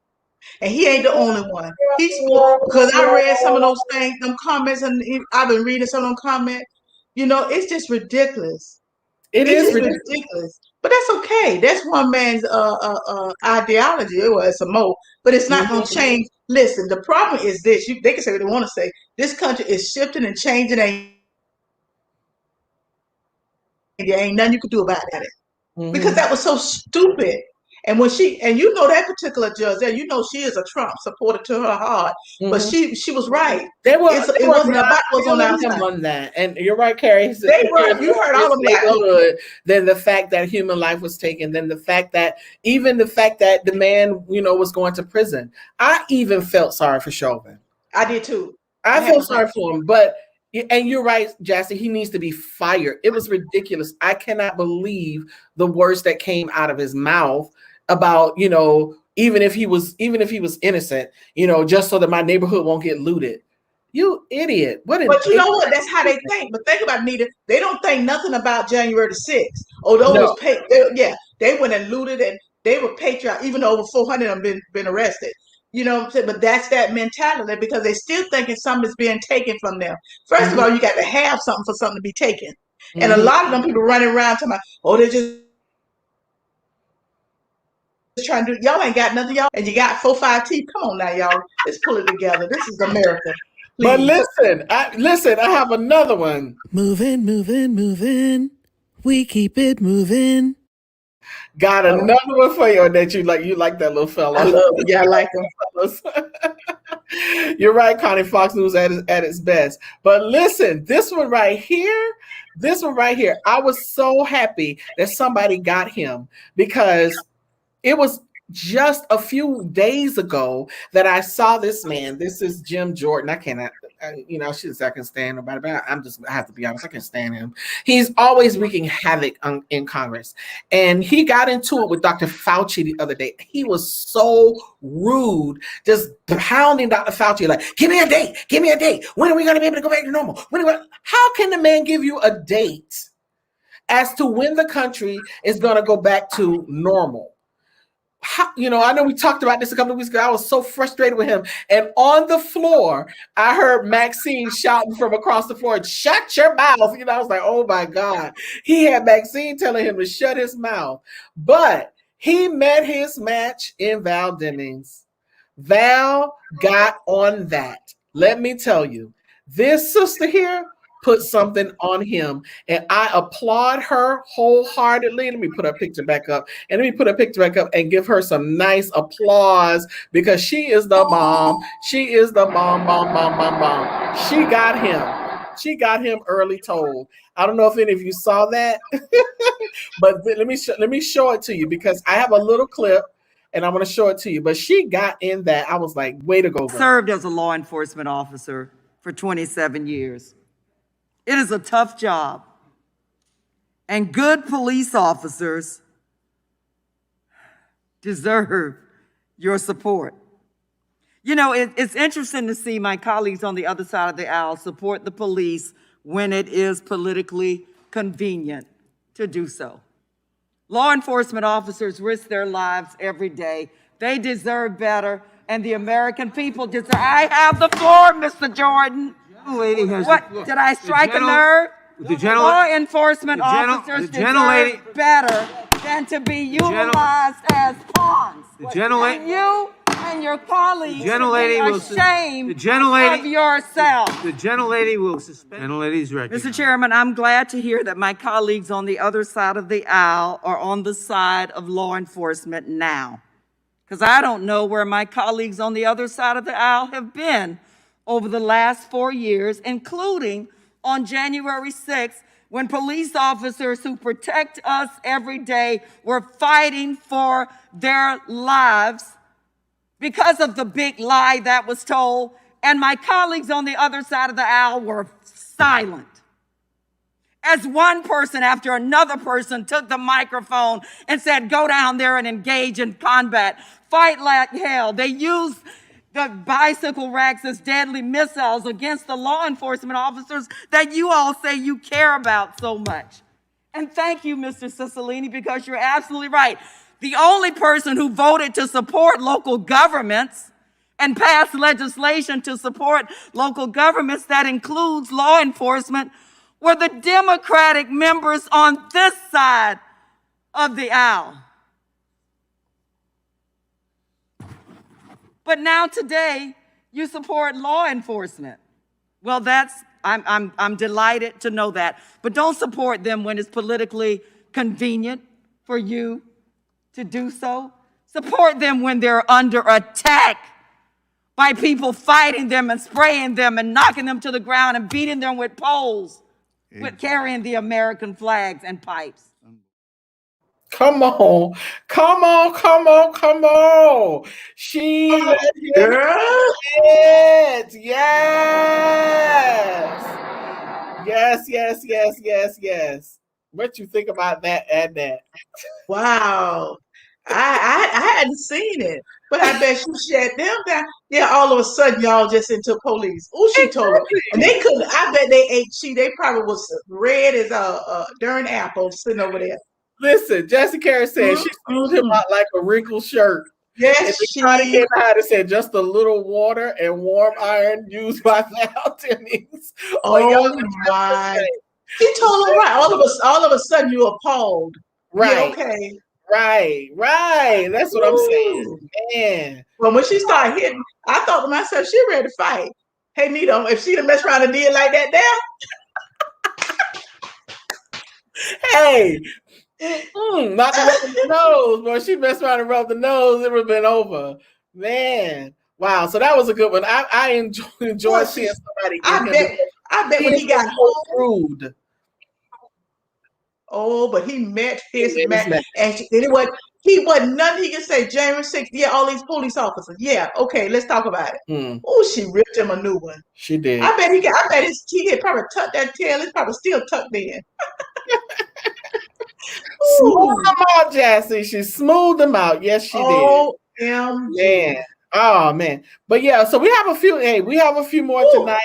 And he ain't the only one. He spoke because I read some of those things, them comments, and I've been reading some of them comments. It's just ridiculous. It is ridiculous. But that's okay. That's one man's ideology. It's a mo, but it's not going to change. Listen, the problem is this. They can say what they want to say. This country is shifting and changing. There ain't nothing you could do about it. Because that was so stupid. And when that particular judge there, she is a Trump supporter to her heart, but she was right. It wasn't about what's on outside. On that, and you're right, Carrie. You heard all of that. Then the fact that human life was taken, then the fact that the man, was going to prison. I even felt sorry for Chauvin. I did too. I feel sorry for him, and you're right, Jassy, he needs to be fired. It was ridiculous. I cannot believe the words that came out of his mouth about, even if he was innocent, just so that my neighborhood won't get looted. You idiot. But you know what? That's how they think. But think about it, Nita. They don't think nothing about January the 6th. Oh, those they went and looted and they were patriotic, even though over 400 of them been arrested. You know what I'm saying? But that's that mentality because they still thinking something is being taken from them. First of all, you got to have something for something to be taken. And a lot of them people running around talking about, oh, they're just trying to do, y'all ain't got nothing, y'all. And you got 4, 5 teeth. Come on now, y'all. Let's pull it together. This is America. Please. But listen, I have another one. Moving, moving, moving. We keep it moving. Got another one for you that you like that little fella. I love it. Yeah, I like him. You're right, Connie. Fox News at its best. But listen, this one right here, I was so happy that somebody got him because it was just a few days ago that I saw this man. This is Jim Jordan. I cannot, I can stand nobody, but I have to be honest, I can't stand him. He's always wreaking havoc in Congress. And he got into it with Dr. Fauci the other day. He was so rude, just pounding Dr. Fauci like, give me a date. When are we going to be able to go back to normal? How can the man give you a date as to when the country is going to go back to normal? I know we talked about this a couple of weeks ago. I was so frustrated with him. And on the floor, I heard Maxine shouting from across the floor, shut your mouth. I was like, oh my God. He had Maxine telling him to shut his mouth. But he met his match in Val Demings. Val got on that. Let me tell you, this sister here put something on him, and I applaud her wholeheartedly. Let me put her picture back up, and give her some nice applause because she is the bomb. She is the bomb. She got him early told. I don't know if any of you saw that, but let me show it to you because I have a little clip. And I'm going to show it to you. But she got in that. I was like, way to go, girl. Served as a law enforcement officer for 27 years. It is a tough job. And good police officers deserve your support. It's interesting to see my colleagues on the other side of the aisle support the police when it is politically convenient to do so. Law enforcement officers risk their lives every day. They deserve better, and the American people deserve. I have the floor, Mr. Jordan. Lady has what? Did I strike a nerve? Law enforcement officers deserve better than to be utilized as pawns. And you and your colleagues are ashamed of yourself. The gentlelady will suspend. Gentlelady's recognized. Mr. Chairman, I'm glad to hear that my colleagues on the other side of the aisle are on the side of law enforcement now. Because I don't know where my colleagues on the other side of the aisle have been over the last 4 years, including on January 6th, when police officers who protect us every day were fighting for their lives because of the big lie that was told, and my colleagues on the other side of the aisle were silent. As one person after another person took the microphone and said, go down there and engage in combat, fight like hell. They used the bicycle racks as deadly missiles against the law enforcement officers that you all say you care about so much. And thank you, Mr. Cicilline, because you're absolutely right. The only person who voted to support local governments and passed legislation to support local governments that includes law enforcement were the Democratic members on this side of the aisle. But now today, you support law enforcement. Well, I'm delighted to know that. But don't support them when it's politically convenient for you to do so. Support them when they're under attack by people fighting them and spraying them and knocking them to the ground and beating them with poles, with carrying the American flags and pipes. Come on. Come on. Come on. Come on. She let him Girl. it. Yes. Yes, yes, yes, yes, yes. What you think about that, Annette? Wow. I hadn't seen it, but I bet she shut them down. Yeah, all of a sudden y'all just into police. Oh, she told her. And they couldn't, I bet they ate they probably was red as a darn apple sitting over there. Listen, Jesse Carey said she smoothed him out like a wrinkled shirt. Yes, and Connie came behind and said, just a little water and warm iron used by Val Timmons. Oh my. He told her right. All of a sudden you're appalled. Right. Yeah, okay. Right. That's what I'm saying. Man. Well, when she started hitting, I thought to myself, she ready to fight. Hey, Nita, if she'd have messed around and did like that there. Hey. Not to rub the nose, but she messed around and rubbed the nose, it would have been over. Man. Wow. So that was a good one. I enjoy seeing somebody. I bet when he got home, rude. Oh, but he met his man, and he wasn't nothing he could say. January 6th, yeah, all these police officers. Yeah, okay, let's talk about it. Oh, she ripped him a new one. She did. I bet he had probably tucked that tail. It's probably still tucked in. Smooth them out, Jassy. She smoothed them out. Yes, she did. Man. Oh man. But yeah, so we have a few. Hey, we have a few more tonight.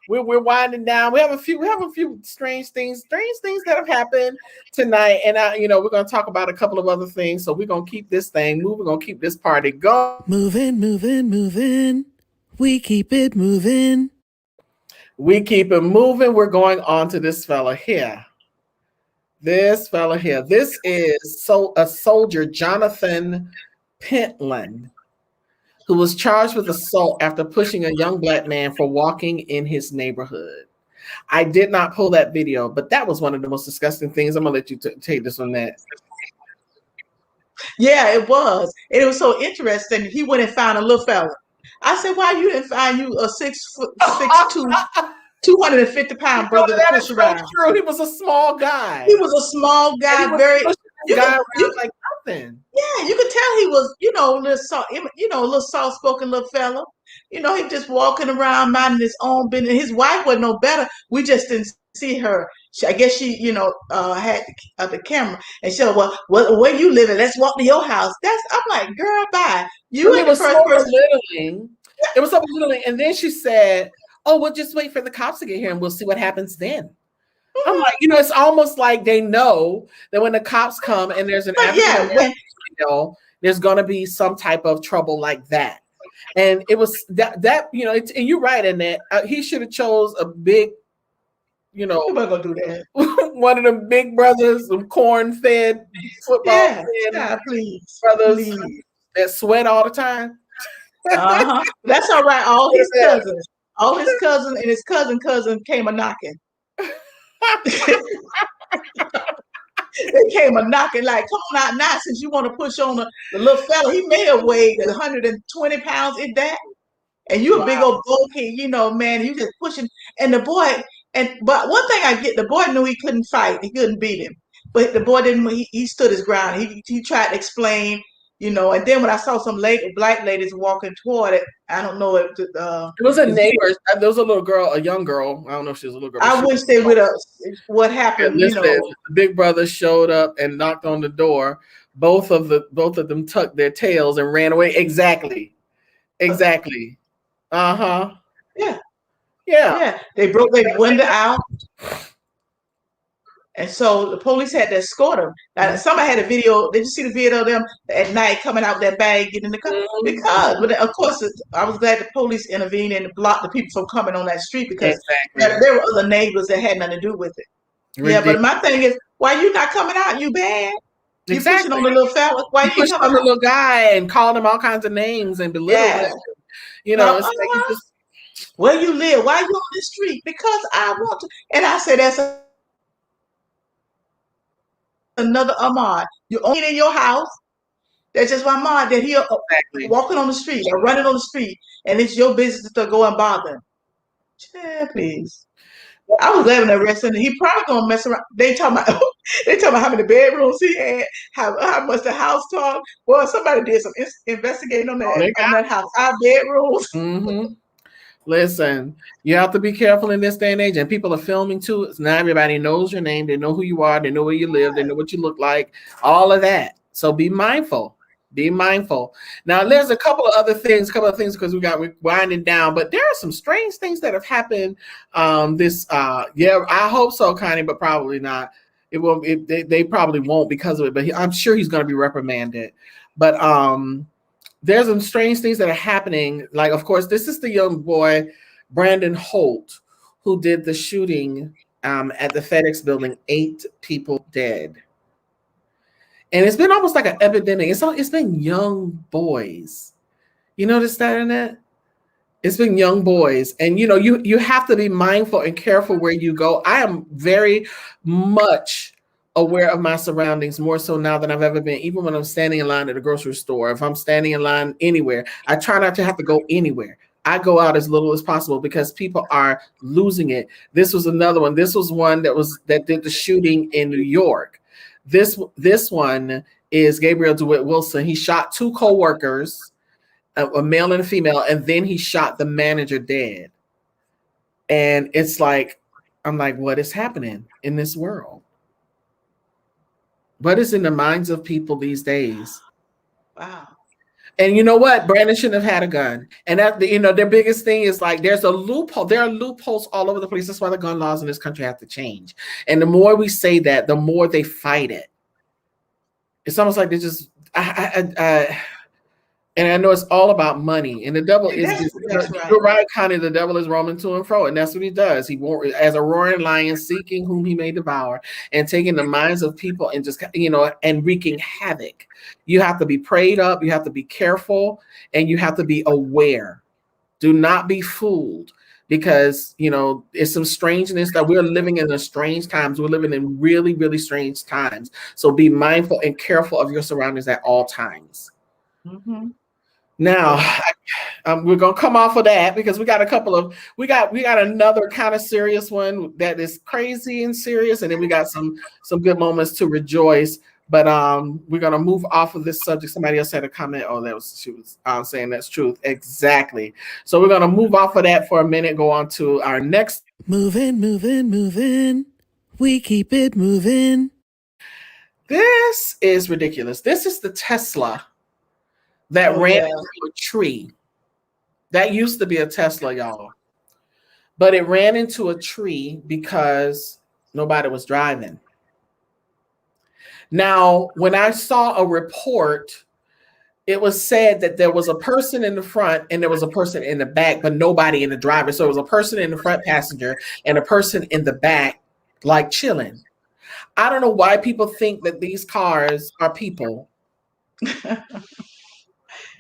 We're winding down. We have a few strange things that have happened tonight, and we're gonna talk about a couple of other things. So we're gonna keep this thing moving. We're gonna keep this party going. Moving. We keep it moving. We keep it moving. We're going on to this fella here. This is a soldier, Jonathan Pentland, who was charged with assault after pushing a young black man for walking in his neighborhood. I did not pull that video, but that was one of the most disgusting things. I'm gonna let you take this one, Nat. Yeah, it was. And it was so interesting. He went and found a little fella. I said, why you didn't find you a 6'2", 250-pound brother to push around? So true. He was a small guy. He was a small guy, like nothing. Yeah, you could tell he was, a little soft-spoken little fella. He just walking around minding his own business. His wife wasn't no better. We just didn't see her. I guess she, had the camera and she said, well, where you living? Let's walk to your house. I'm like, girl, bye. You ain't the first person. It was so belittling. And then she said, oh, we'll just wait for the cops to get here and we'll see what happens then. I'm like, it's almost like they know that when the cops come and there's an African American, there's going to be some type of trouble like that. And it was that and you're right in that he should have chose a big, I'm not gonna do that. one of them big brothers, some corn-fed football brothers that sweat all the time. That's all right. All his cousins and his cousin came a knocking. They came a knocking like, come on out now, since you want to push on the little fella. He may have weighed 120 pounds in that. And you a big old bulky, man, you just pushing. And the boy, but one thing I get, the boy knew he couldn't fight. He couldn't beat him. But the boy didn't, he stood his ground. He tried to explain, and then when I saw some black ladies walking toward it, I don't know if it was a neighbor. There was a little girl, a young girl. I don't know if she was a little girl. I wish they would have. What happened? The big brother showed up and knocked on the door. Both of them tucked their tails and ran away. Exactly. Yeah. They broke their window out. And so the police had to escort them. Now, somebody had a video. Did you see the video of them at night coming out with that bag, getting in the car? But of course, I was glad the police intervened and blocked the people from coming on that street because there were other neighbors that had nothing to do with it. Yeah, but my thing is, why you not coming out? You bad? You pushing on the little fella? Why you pushing on the little guy and calling him all kinds of names and belittling him? It's like you just. Where you live? Why you on the street? Because I want to. And I said, that's another Ahmad. You're only in your house. That's just one Ahmad that he walking on the street or running on the street, and it's your business to go and bother him. Yeah, please. I was glad when they arrested him. He probably gonna mess around. They talking about how many bedrooms he had, how much the house cost. Well, somebody did some investigating on that house. 5 bedrooms. Mm-hmm. Listen, you have to be careful in this day and age, and people are filming too. Now everybody knows your name, they know who you are, they know where you live, they know what you look like, all of that. So be mindful. Be mindful. Now, there's a couple of things because we're winding down, but there are some strange things that have happened. Yeah, I hope so, Connie, but probably not. It will. They probably won't because of it, but I'm sure he's going to be reprimanded. But there's some strange things that are happening. Like, of course, this is the young boy, Brandon Holt, who did the shooting at the FedEx building. 8 people dead. And it's been almost like an epidemic. It's been young boys. You notice that, Annette? It's been young boys. And, you have to be mindful and careful where you go. I am very much aware of my surroundings, more so now than I've ever been, even when I'm standing in line at a grocery store. If I'm standing in line anywhere, I try not to have to go anywhere. I go out as little as possible because people are losing it. This was another one. This was one that did the shooting in New York. This one is Gabriel DeWitt Wilson. He shot 2 co-workers, a male and a female, and then he shot the manager dead. And it's like, I'm like, what is happening in this world? What is in the minds of people these days? Wow. And you know what? Brandon shouldn't have had a gun. And that, their biggest thing is like, there's a loophole. There are loopholes all over the place. That's why the gun laws in this country have to change. And the more we say that, the more they fight it. It's almost like they just, and I know it's all about money. And the devil you're right, Connie, the devil is roaming to and fro. And that's what he does. He won't, as a roaring lion, seeking whom he may devour, and taking the minds of people and just, and wreaking havoc. You have to be prayed up. You have to be careful, and you have to be aware. Do not be fooled, because, it's some strangeness that we're living in strange times. We're living in really, really strange times. So be mindful and careful of your surroundings at all times. Mm-hmm. Now, we're gonna come off of that because we got another kind of serious one that is crazy and serious, and then we got some good moments to rejoice. But we're gonna move off of this subject. Somebody else had a comment. Oh, she was saying that's truth. Exactly. So we're gonna move off of that for a minute. Go on to our next. Moving. We keep it moving. This is ridiculous. This is the Tesla that ran into a tree. That used to be a Tesla, y'all. But it ran into a tree because nobody was driving. Now, when I saw a report, it was said that there was a person in the front and there was a person in the back, but nobody in the driver. So it was a person in the front passenger and a person in the back, like chilling. I don't know why people think that these cars are people.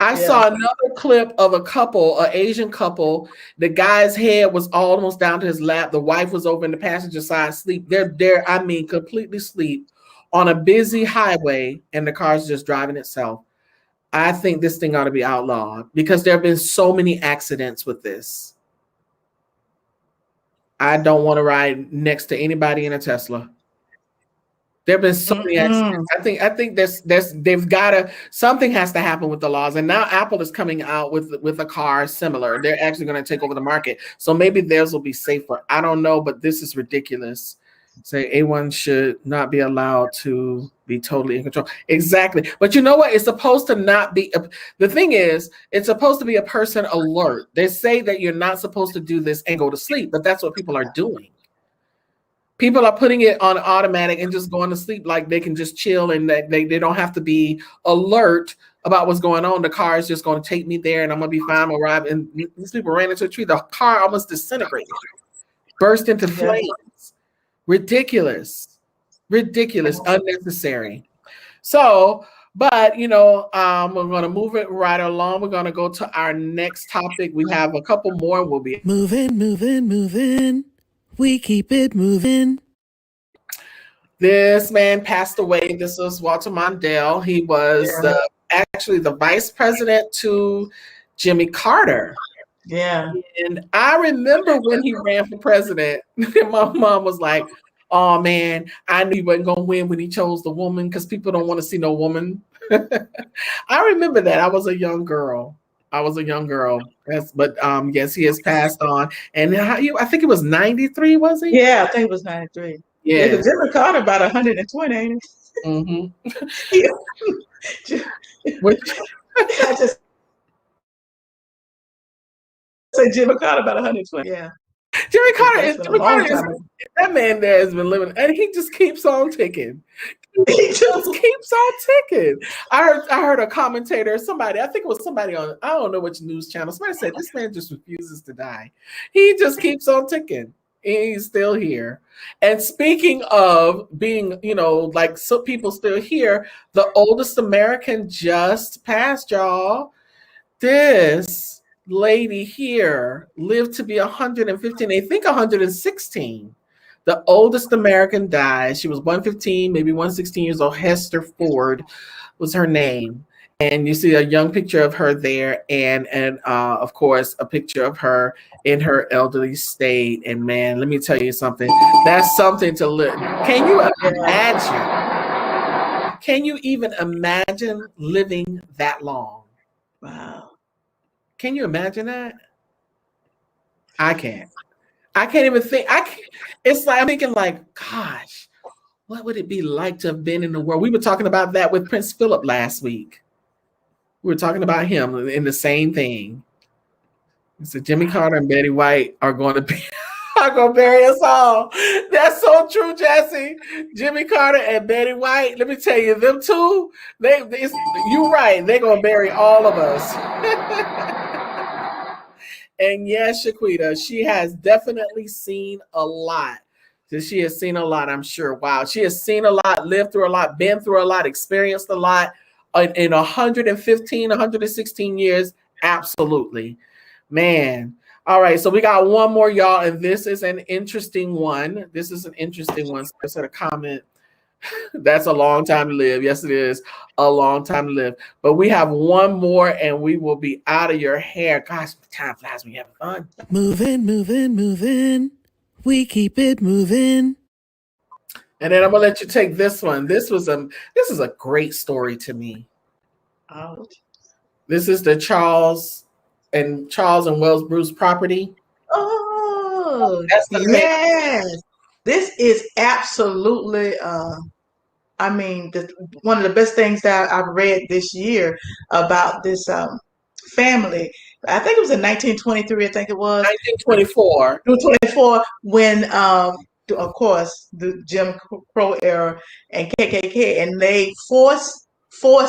I saw another clip of a couple, an Asian couple. The guy's head was almost down to his lap. The wife was over in the passenger side, asleep. They're completely asleep on a busy highway, and the car's just driving itself. I think this thing ought to be outlawed because there have been so many accidents with this. I don't want to ride next to anybody in a Tesla. There have been so many accidents. I think they've got to, something has to happen with the laws. And now Apple is coming out with a car similar. They're actually going to take over the market. So maybe theirs will be safer. I don't know, but this is ridiculous. Say A1 should not be allowed to be totally in control. Exactly. But you know what? It's supposed to not be. The thing is, it's supposed to be a person alert. They say that you're not supposed to do this and go to sleep, but that's what people are doing. People are putting it on automatic and just going to sleep like they can just chill and they don't have to be alert about what's going on. The car is just going to take me there and I'm going to be fine. I'm arrive. And these people ran into a tree. The car almost disintegrated, burst into flames. Ridiculous, unnecessary. So, but we're going to move it right along. We're going to go to our next topic. We have a couple more. We'll be moving. We keep it moving. This man passed away. This was Walter Mondale. He was actually the vice president to Jimmy Carter. Yeah. And I remember when he ran for president, my mom was like, "Oh man, I knew he wasn't gonna win when he chose the woman because people don't want to see no woman." I remember that. I was a young girl. Yes, he has passed on. And I think it was 93, was he? Yeah, I think it was 93. Yeah, Yeah. because Jimmy Carter about 120, ain't Mm-hmm. he? Which, I just say Jimmy Carter about 120. Yeah. Jimmy Carter That's is been a long time. that man there has been living, and he just keeps on ticking. He just keeps on ticking. I heard a commentator, somebody, I think it was somebody on, I don't know which news channel, somebody said this man just refuses to die. He just keeps on ticking. He's still here. And speaking of being, like some people still here, the oldest American just passed, y'all. This lady here lived to be 115, I think 116. The oldest American died. She was 115, maybe 116 years old. Hester Ford was her name. And you see a young picture of her there, and of course a picture of her in her elderly state. And man, let me tell you something. That's something to live. Can you imagine? Can you even imagine living that long? Wow. Can you imagine that? I can't. I can't even think. It's like I'm thinking, like, gosh, what would it be like to have been in the world? We were talking about that with Prince Philip last week. We were talking about him in the same thing. So Jimmy Carter and Betty White are going to bury us all. That's so true, Jesse. Jimmy Carter and Betty White. Let me tell you, them two. You're right. They're going to bury all of us. And yes, Shaquita, she has definitely seen a lot. She has seen a lot, I'm sure. Wow. She has seen a lot, lived through a lot, been through a lot, experienced a lot in 115, 116 years. Absolutely. Man. All right. So we got one more, y'all. And this is an interesting one. So I said a comment. That's a long time to live. Yes, it is a long time to live. But we have one more and we will be out of your hair. Gosh, time flies when you're having fun. Moving, moving, moving. We keep it moving. And then I'm gonna let you take this one. This is a great story to me. Ouch. This is the Charles and Wells Bruce property. Oh, yes. This is absolutely one of the best things that I've read this year about this family. I think it was in 1923, I think it was. 1924. 1924, when, of course, the Jim Crow era and KKK, and they forced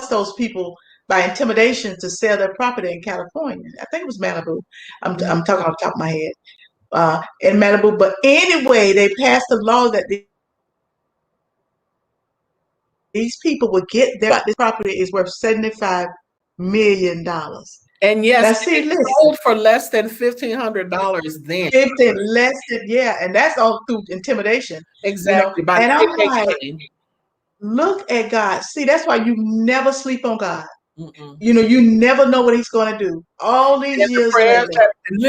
those people by intimidation to sell their property in California. I think it was Malibu. I'm talking off the top of my head. In Malibu. But anyway, they passed a law that these people would get this property is worth $75 million. And yes, it sold for less than $1,500 then. And that's all through intimidation. Exactly. And I'm like, look at God. See, that's why you never sleep on God. Mm-mm. You never know what He's going to do. All these years later. And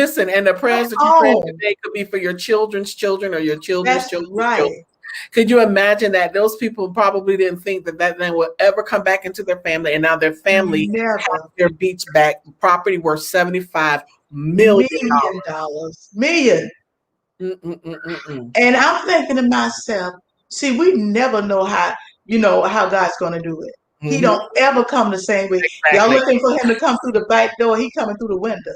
the prayers that you pray today could be for your children's children or your children's children's children. Could you imagine that those people probably didn't think that man would ever come back into their family, and now their family has their beach back, property worth $75 million. Million. And I'm thinking to myself, see, we never know how God's going to do it. He don't ever come the same way. Exactly. Y'all looking for Him to come through the back door. He coming through the window.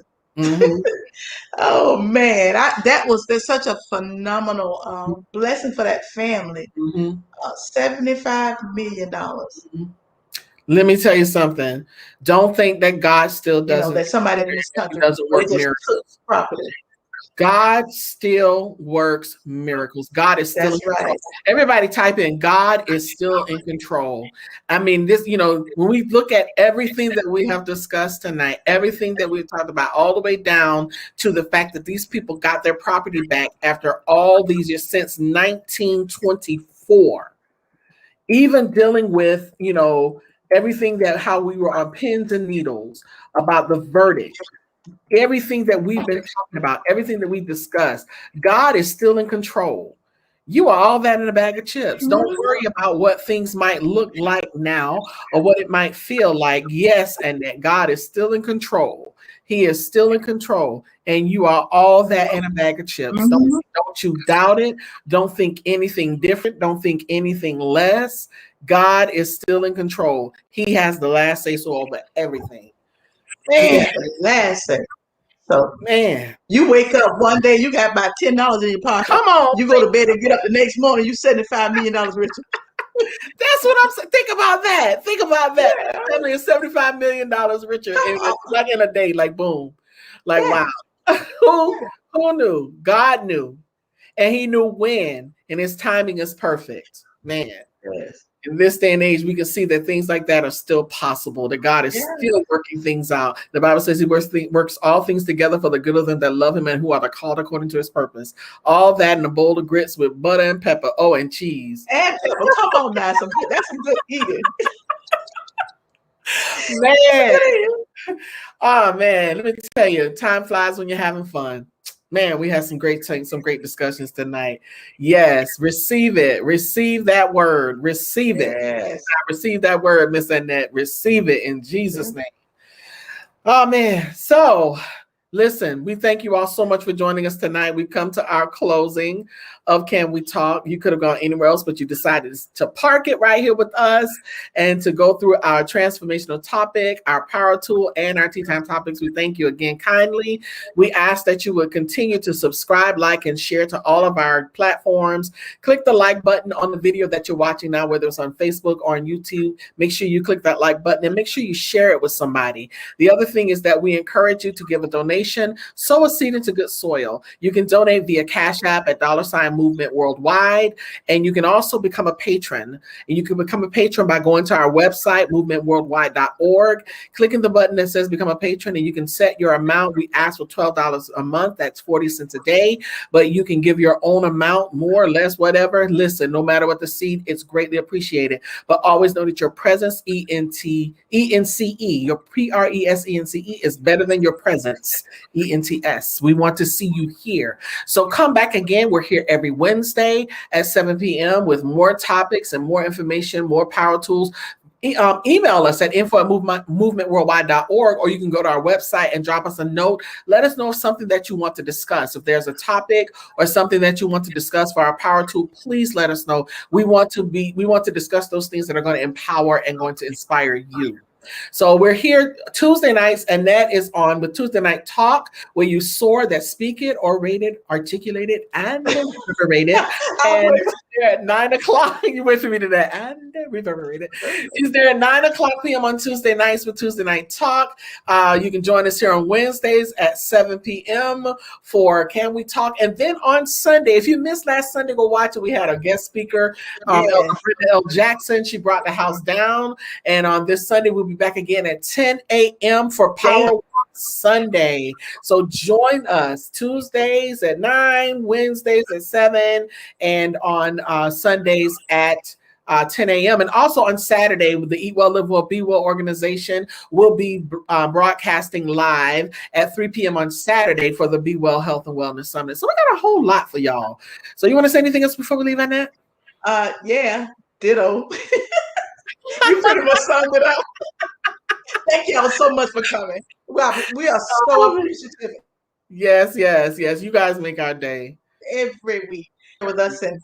Oh man, that's such a phenomenal blessing for that family. $75 million. Let me tell you something. Don't think that God still doesn't. That somebody in this country doesn't work miracles properly. God still works miracles. God is still in control. Right. Everybody type in, God is still in control. I mean, when we look at everything that we have discussed tonight, everything that we've talked about, all the way down to the fact that these people got their property back after all these years, since 1924, even dealing with, everything how we were on pins and needles about the verdict. everything that we've been talking about, everything that we've discussed, God is still in control. You are all that in a bag of chips. Don't worry about what things might look like now or what it might feel like. Yes, and that God is still in control. He is still in control, and you are all that in a bag of chips. Mm-hmm. Don't you doubt it. Don't think anything different. Don't think anything less. God is still in control. He has the last say so over everything. Man, last say. So, man, you wake up one day, you got about $10 in your pocket. Come on. You go to bed and get up the next morning, you $75 million richer. That's what I'm saying. Think about that. Think about that. Yeah. Family is $75 million richer like in a day. Like boom. Like wow. Who knew? God knew. And he knew when. And his timing is perfect. Man. Yes. In this day and age, we can see that things like that are still possible, that God is still working things out. The Bible says he works all things together for the good of them that love him and who are the called according to his purpose. All that in a bowl of grits with butter and pepper. Oh, and cheese. And pepper. Come on now. That's some good eating. Man. Oh, man. Let me tell you, time flies when you're having fun. Man, we had some great discussions tonight. Yes, receive it. Receive that word. Receive it. Yes. Receive that word, Miss Annette. Receive it in Jesus' name. Oh, man. So, listen, we thank you all so much for joining us tonight. We've come to our closing of Can We Talk? You could have gone anywhere else, but you decided to park it right here with us and to go through our transformational topic, our power tool, and our tea time topics. We thank you again kindly. We ask that you would continue to subscribe, like, and share to all of our platforms. Click the like button on the video that you're watching now, whether it's on Facebook or on YouTube. Make sure you click that like button and make sure you share it with somebody. The other thing is that we encourage you to give a donation, sow a seed into good soil. You can donate via Cash App at $Movement Worldwide, and you can also become a patron. And you can become a patron by going to our website, movementworldwide.org, clicking the button that says become a patron, and you can set your amount. We ask for $12 a month. That's 40 cents a day, but you can give your own amount, more or less, whatever. Listen, no matter what the seed, it's greatly appreciated. But always know that your presence, ENCE, your PRESENCE is better than your presence, ENTS. We want to see you here. So come back again. We're here every Wednesday at 7 p.m. with more topics and more information, more power tools. Email us at info@movementworldwide.org, or you can go to our website and drop us a note. Let us know something that you want to discuss. If there's a topic or something that you want to discuss for our power tool, please let us know. We want to discuss those things that are going to empower and going to inspire you. So we're here Tuesday nights, and that is on with Tuesday Night Talk, where you soar, that speak it, orated, articulated, and reverberated. And at 9 o'clock, you wait for me to that, and reverberated. Is there at 9 o'clock p.m. on Tuesday nights with Tuesday Night Talk. You can join us here on Wednesdays at 7 p.m. for Can We Talk? And then on Sunday, if you missed last Sunday, go watch it. We had a guest speaker, Elder Brenda L. Jackson. She brought the house down. And on this Sunday, we'll be back again at 10 a.m. for Power Sunday. So join us Tuesdays at 9, Wednesdays at 7, and on Sundays at 10 a.m. And also on Saturday, with the Eat Well, Live Well, Be Well organization, will be broadcasting live at 3 p.m. on Saturday for the Be Well Health and Wellness Summit. So we got a whole lot for y'all. So you want to say anything else before we leave, Annette? Yeah, ditto. You pretty much summed it up. Thank y'all so much for coming. We are so appreciative. Yes. You guys make our day. Every week with us and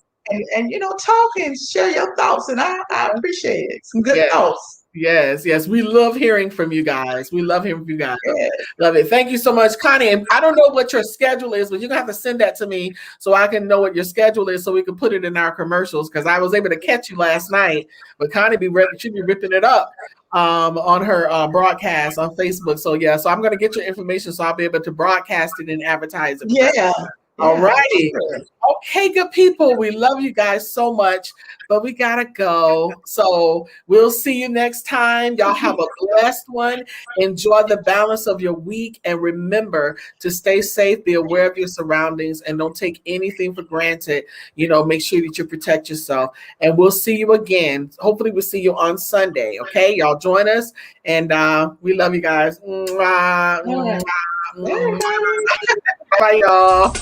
talk and share your thoughts, and I appreciate it. Some good thoughts. Yes. We love hearing from you guys. Love it. Thank you so much, Connie. And I don't know what your schedule is, but you're gonna have to send that to me so I can know what your schedule is, so we can put it in our commercials. Because I was able to catch you last night, but Connie should be ripping it up on her broadcast on Facebook. So I'm gonna get your information so I'll be able to broadcast it and advertise it. Yeah. All righty. Okay, good people. We love you guys so much, but we gotta go. So we'll see you next time. Y'all have a blessed one. Enjoy the balance of your week, and remember to stay safe, be aware of your surroundings, and don't take anything for granted. Make sure that you protect yourself. And we'll see you again. Hopefully we'll see you on Sunday. Okay, y'all join us, and we love you guys. Mwah, mwah. Bye, y'all.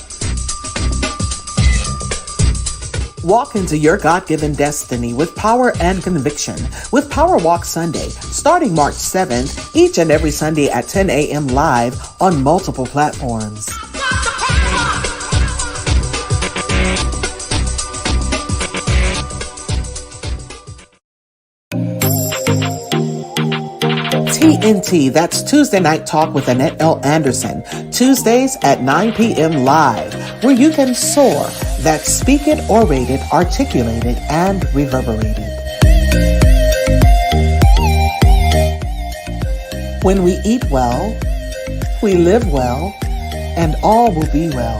Walk into your God-given destiny with power and conviction with Power Walk Sunday, starting March 7th, each and every Sunday at 10 a.m. live on multiple platforms. TNT, that's Tuesday Night Talk with Annette L. Anderson, Tuesdays at 9 p.m. live, where you can soar. That's speak it, orated, articulated, and reverberated. When we eat well, we live well, and all will be well.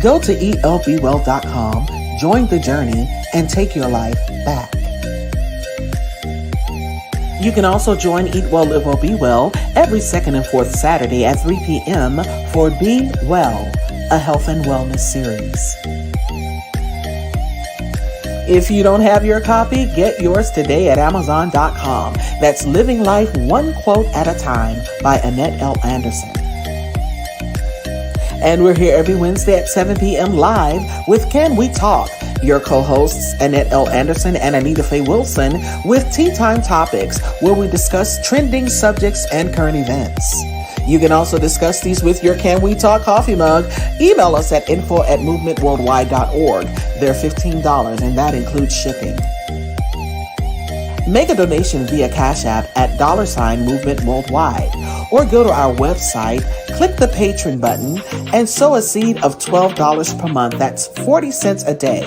Go to eatlbwell.com, join the journey, and take your life back. You can also join Eat Well, Live Well, Be Well every second and fourth Saturday at 3 p.m. for Be Well, a health and wellness series. If you don't have your copy, get yours today at Amazon.com. That's Living Life One Quote at a Time by Annette L. Anderson. And we're here every Wednesday at 7 p.m. live with Can We Talk? Your co-hosts, Annette L. Anderson and Anita Faye Wilson, with Tea Time Topics, where we discuss trending subjects and current events. You can also discuss these with your Can We Talk coffee mug. Email us at info@movementworldwide.org. They're $15, and that includes shipping. Make a donation via Cash App at $Movement Worldwide, or go to our website, click the Patron button, and sow a seed of $12 per month. That's 40 cents a day.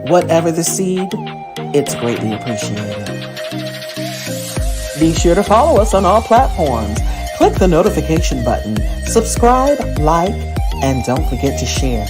Whatever the seed, it's greatly appreciated. Be sure to follow us on all platforms. Click the notification button, subscribe, like, and don't forget to share.